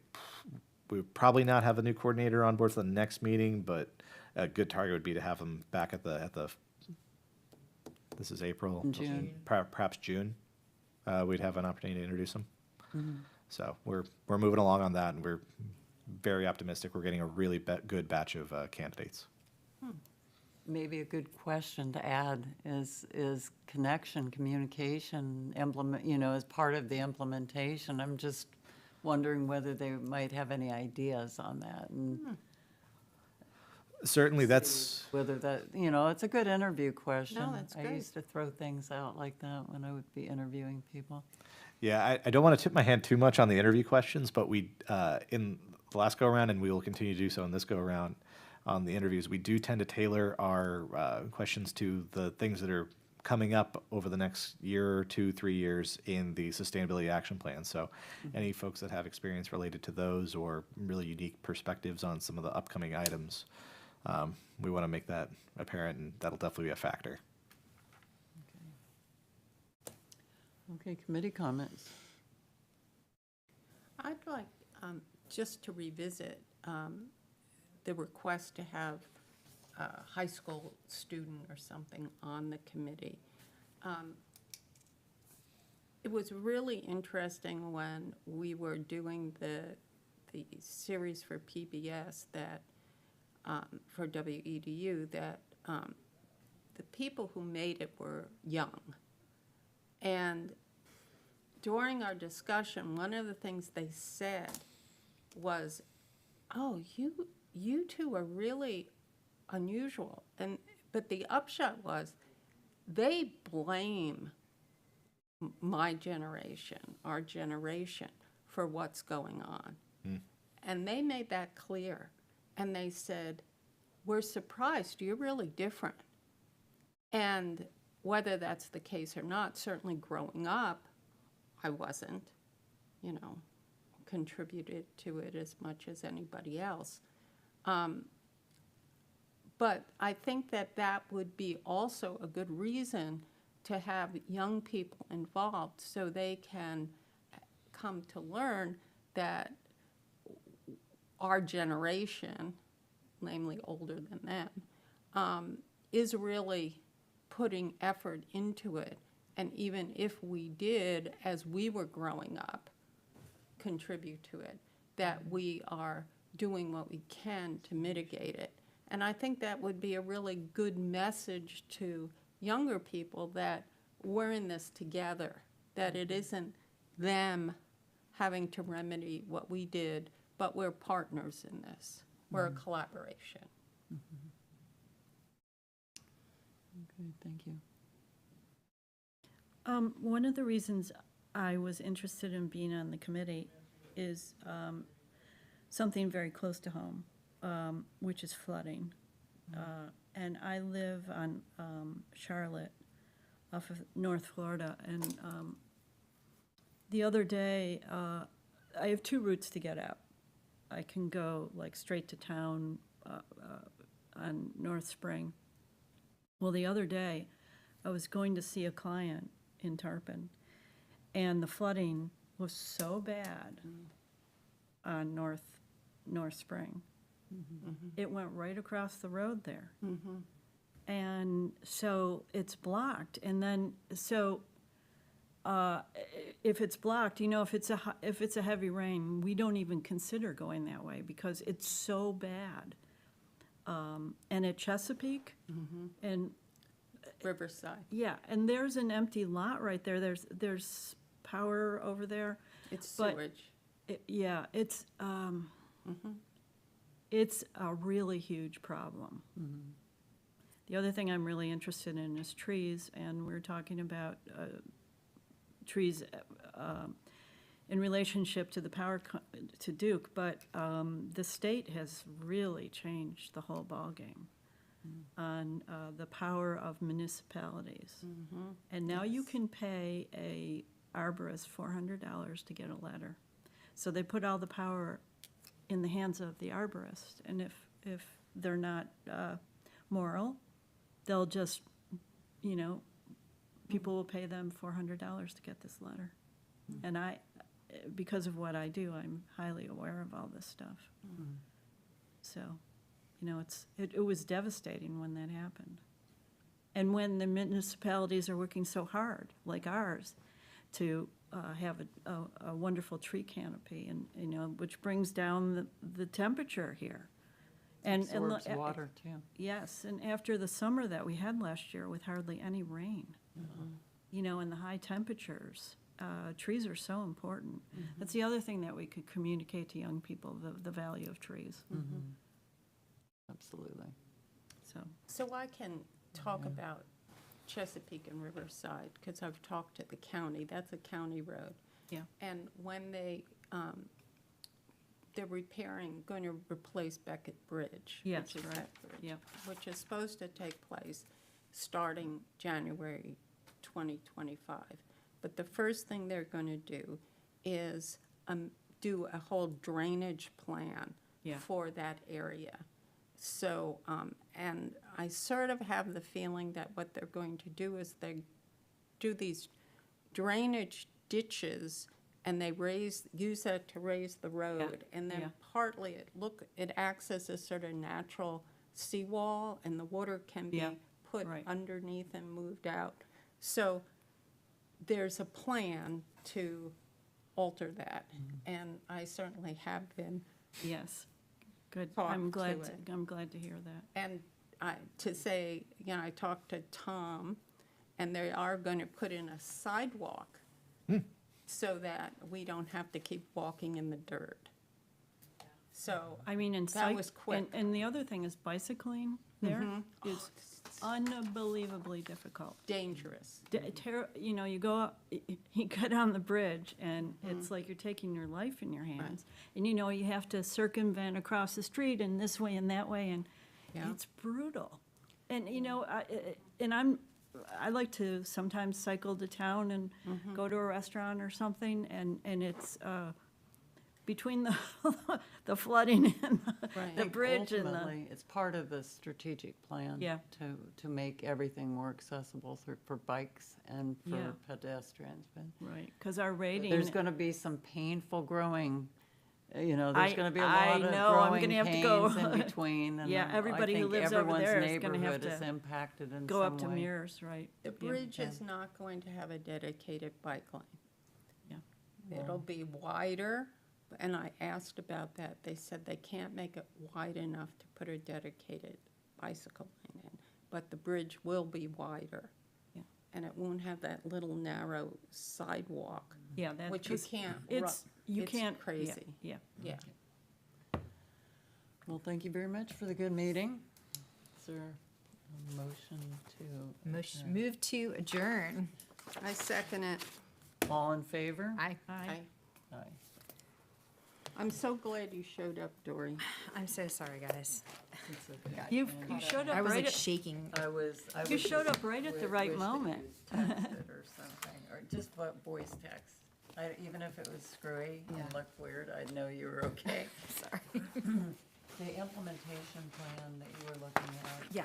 we would probably not have a new coordinator on board for the next meeting, but a good target would be to have them back at the this is April, June. Perhaps June. We'd have an opportunity to introduce them. So we're moving along on that, and we're very optimistic. We're getting a really good batch of candidates. Maybe a good question to add is communication, as part of the implementation. I'm just wondering whether they might have any ideas on that, and Certainly, that's whether that, it's a good interview question. No, that's I great. used to throw things out like that when I would be interviewing people. yeah. I don't want to tip my hand too much on the interview questions, but we in the last go around, and we will continue to do so in this go around on the interviews. We do tend to tailor our questions to the things that are coming up over the next year or 2, 3 years in the sustainability action plan. So any folks that have experience related to those or really unique perspectives on some of the upcoming items, we want to make that apparent, and that'll definitely be a factor. Okay, committee comments. I'd like just to revisit the request to have a high school student or something on the committee. It was really interesting when we were doing the series for PBS that for WEDU that the people who made it were young. And during our discussion, one of the things they said was, "Oh, you two are really unusual." But the upshot was they blame my generation, our generation, for what's going on. And they made that clear. And they said, "We're surprised, you're really different." And whether that's the case or not, certainly growing up, I wasn't, contributed to it as much as anybody else. But I think that would be also a good reason to have young people involved so they can come to learn that our generation, namely older than them, is really putting effort into it. And even if we did, as we were growing up, contribute to it, that we are doing what we can to mitigate it. And I think that would be a really good message to younger people that we're in this together, that it isn't them having to remedy what we did, but we're partners in this. We're a collaboration. Okay, thank you. One of the reasons I was interested in being on the committee is something very close to home, which is flooding. And I live on Charlotte, off of North Florida, and the other day, I have two routes to get out. I can go like straight to town on North Spring. Well, the other day, I was going to see a client in Tarpon, and the flooding was so bad on North Spring. It went right across the road there. And so it's blocked, and then, so if it's blocked, you know, if it's a heavy rain, we don't even consider going that way because it's so bad. And at Chesapeake, and Riverside. yeah, and there's an empty lot right there. There's power over there. It's But- sewage. Yeah, it's a really huge problem. The other thing I'm really interested in is trees, and we're talking about trees in relationship to the to Duke, but the state has really changed the whole ballgame on the power of municipalities. And now you can pay a arborist $400 to get a letter. So they put all the power in the hands of the arborist, and if they're not moral, they'll just, you know, people will pay them $400 to get this letter. And because of what I do, I'm highly aware of all this stuff. So, you know, it was devastating when that happened. And when the municipalities are working so hard, like ours, to have a wonderful tree canopy, and, you know, which brings down the temperature here. And Absorbs water, too. Yes, and after the summer that we had last year with hardly any rain, you know, and the high temperatures, trees are so important. That's the other thing that we could communicate to young people, the value of trees. Absolutely. So I can talk about Chesapeake and Riverside, because I've talked to the county. That's a county road. Yeah. And when they're going to replace Beckett Bridge. Yes, which is right. that bridge, Yeah. which is supposed to take place starting January 2025. But the first thing they're going to do is do a whole drainage plan Yeah. for that area. So, and I sort of have the feeling that what they're going to do is they do these drainage ditches, and they use that to raise the road. And yeah. then partly it acts as a sort of natural seawall, and the water can be Yeah, put right. underneath and moved out. So there's a plan to alter that, and I certainly have been. Yes, good. Talk I'm glad, to it. I'm glad to hear that. And to say, you know, I talked to Tom, and they are going to put in a sidewalk so that we don't have to keep walking in the dirt. So, I mean, and That was quick. And the other thing is bicycling there is unbelievably difficult. dangerous. You know, you go up, you go down the bridge, and it's like you're taking your life in your hands. And, you know, you have to circumvent across the street and this way and that way, and Yeah. it's brutal. And, you know, I like to sometimes cycle to town and go to a restaurant or something, and it's, between the, the flooding and Right. the bridge and the, Ultimately, it's part of the strategic plan. Yeah. To make everything more accessible for bikes and Yeah. for pedestrians, but right, because our rating. there's gonna be some painful growing, there's I- gonna be a I lot of know, I'm growing gonna have to go. pains in between. And Yeah, I everybody who think lives over everyone's there is gonna have neighborhood is to impacted in Go up to some way. Mears, right? The Yeah. bridge is not going to have a dedicated bike lane. Yeah. It'll be wider, and I asked about that. They said they can't make it wide enough to put a dedicated bicycle lane in, but the bridge will be wider. Yeah. And it won't have that little narrow sidewalk, Yeah, that. which you 'cause can't, It's, you it's can't. yeah, crazy. Yeah. Yeah. Well, thank you very much for the good meeting. Is there a motion to? Motion, move to adjourn. I second it. All in favor? Aye. Aye. Aye. I'm so glad you showed up, Dory. I'm so sorry, guys. It's okay. You showed I up was right like at, shaking. I was. you showed up right at the right wish that moment. you texted or something, or just voice text. Even if it was screwy and Yeah. looked weird, I'd know you were okay. Sorry. The implementation plan that you were looking at. Yeah.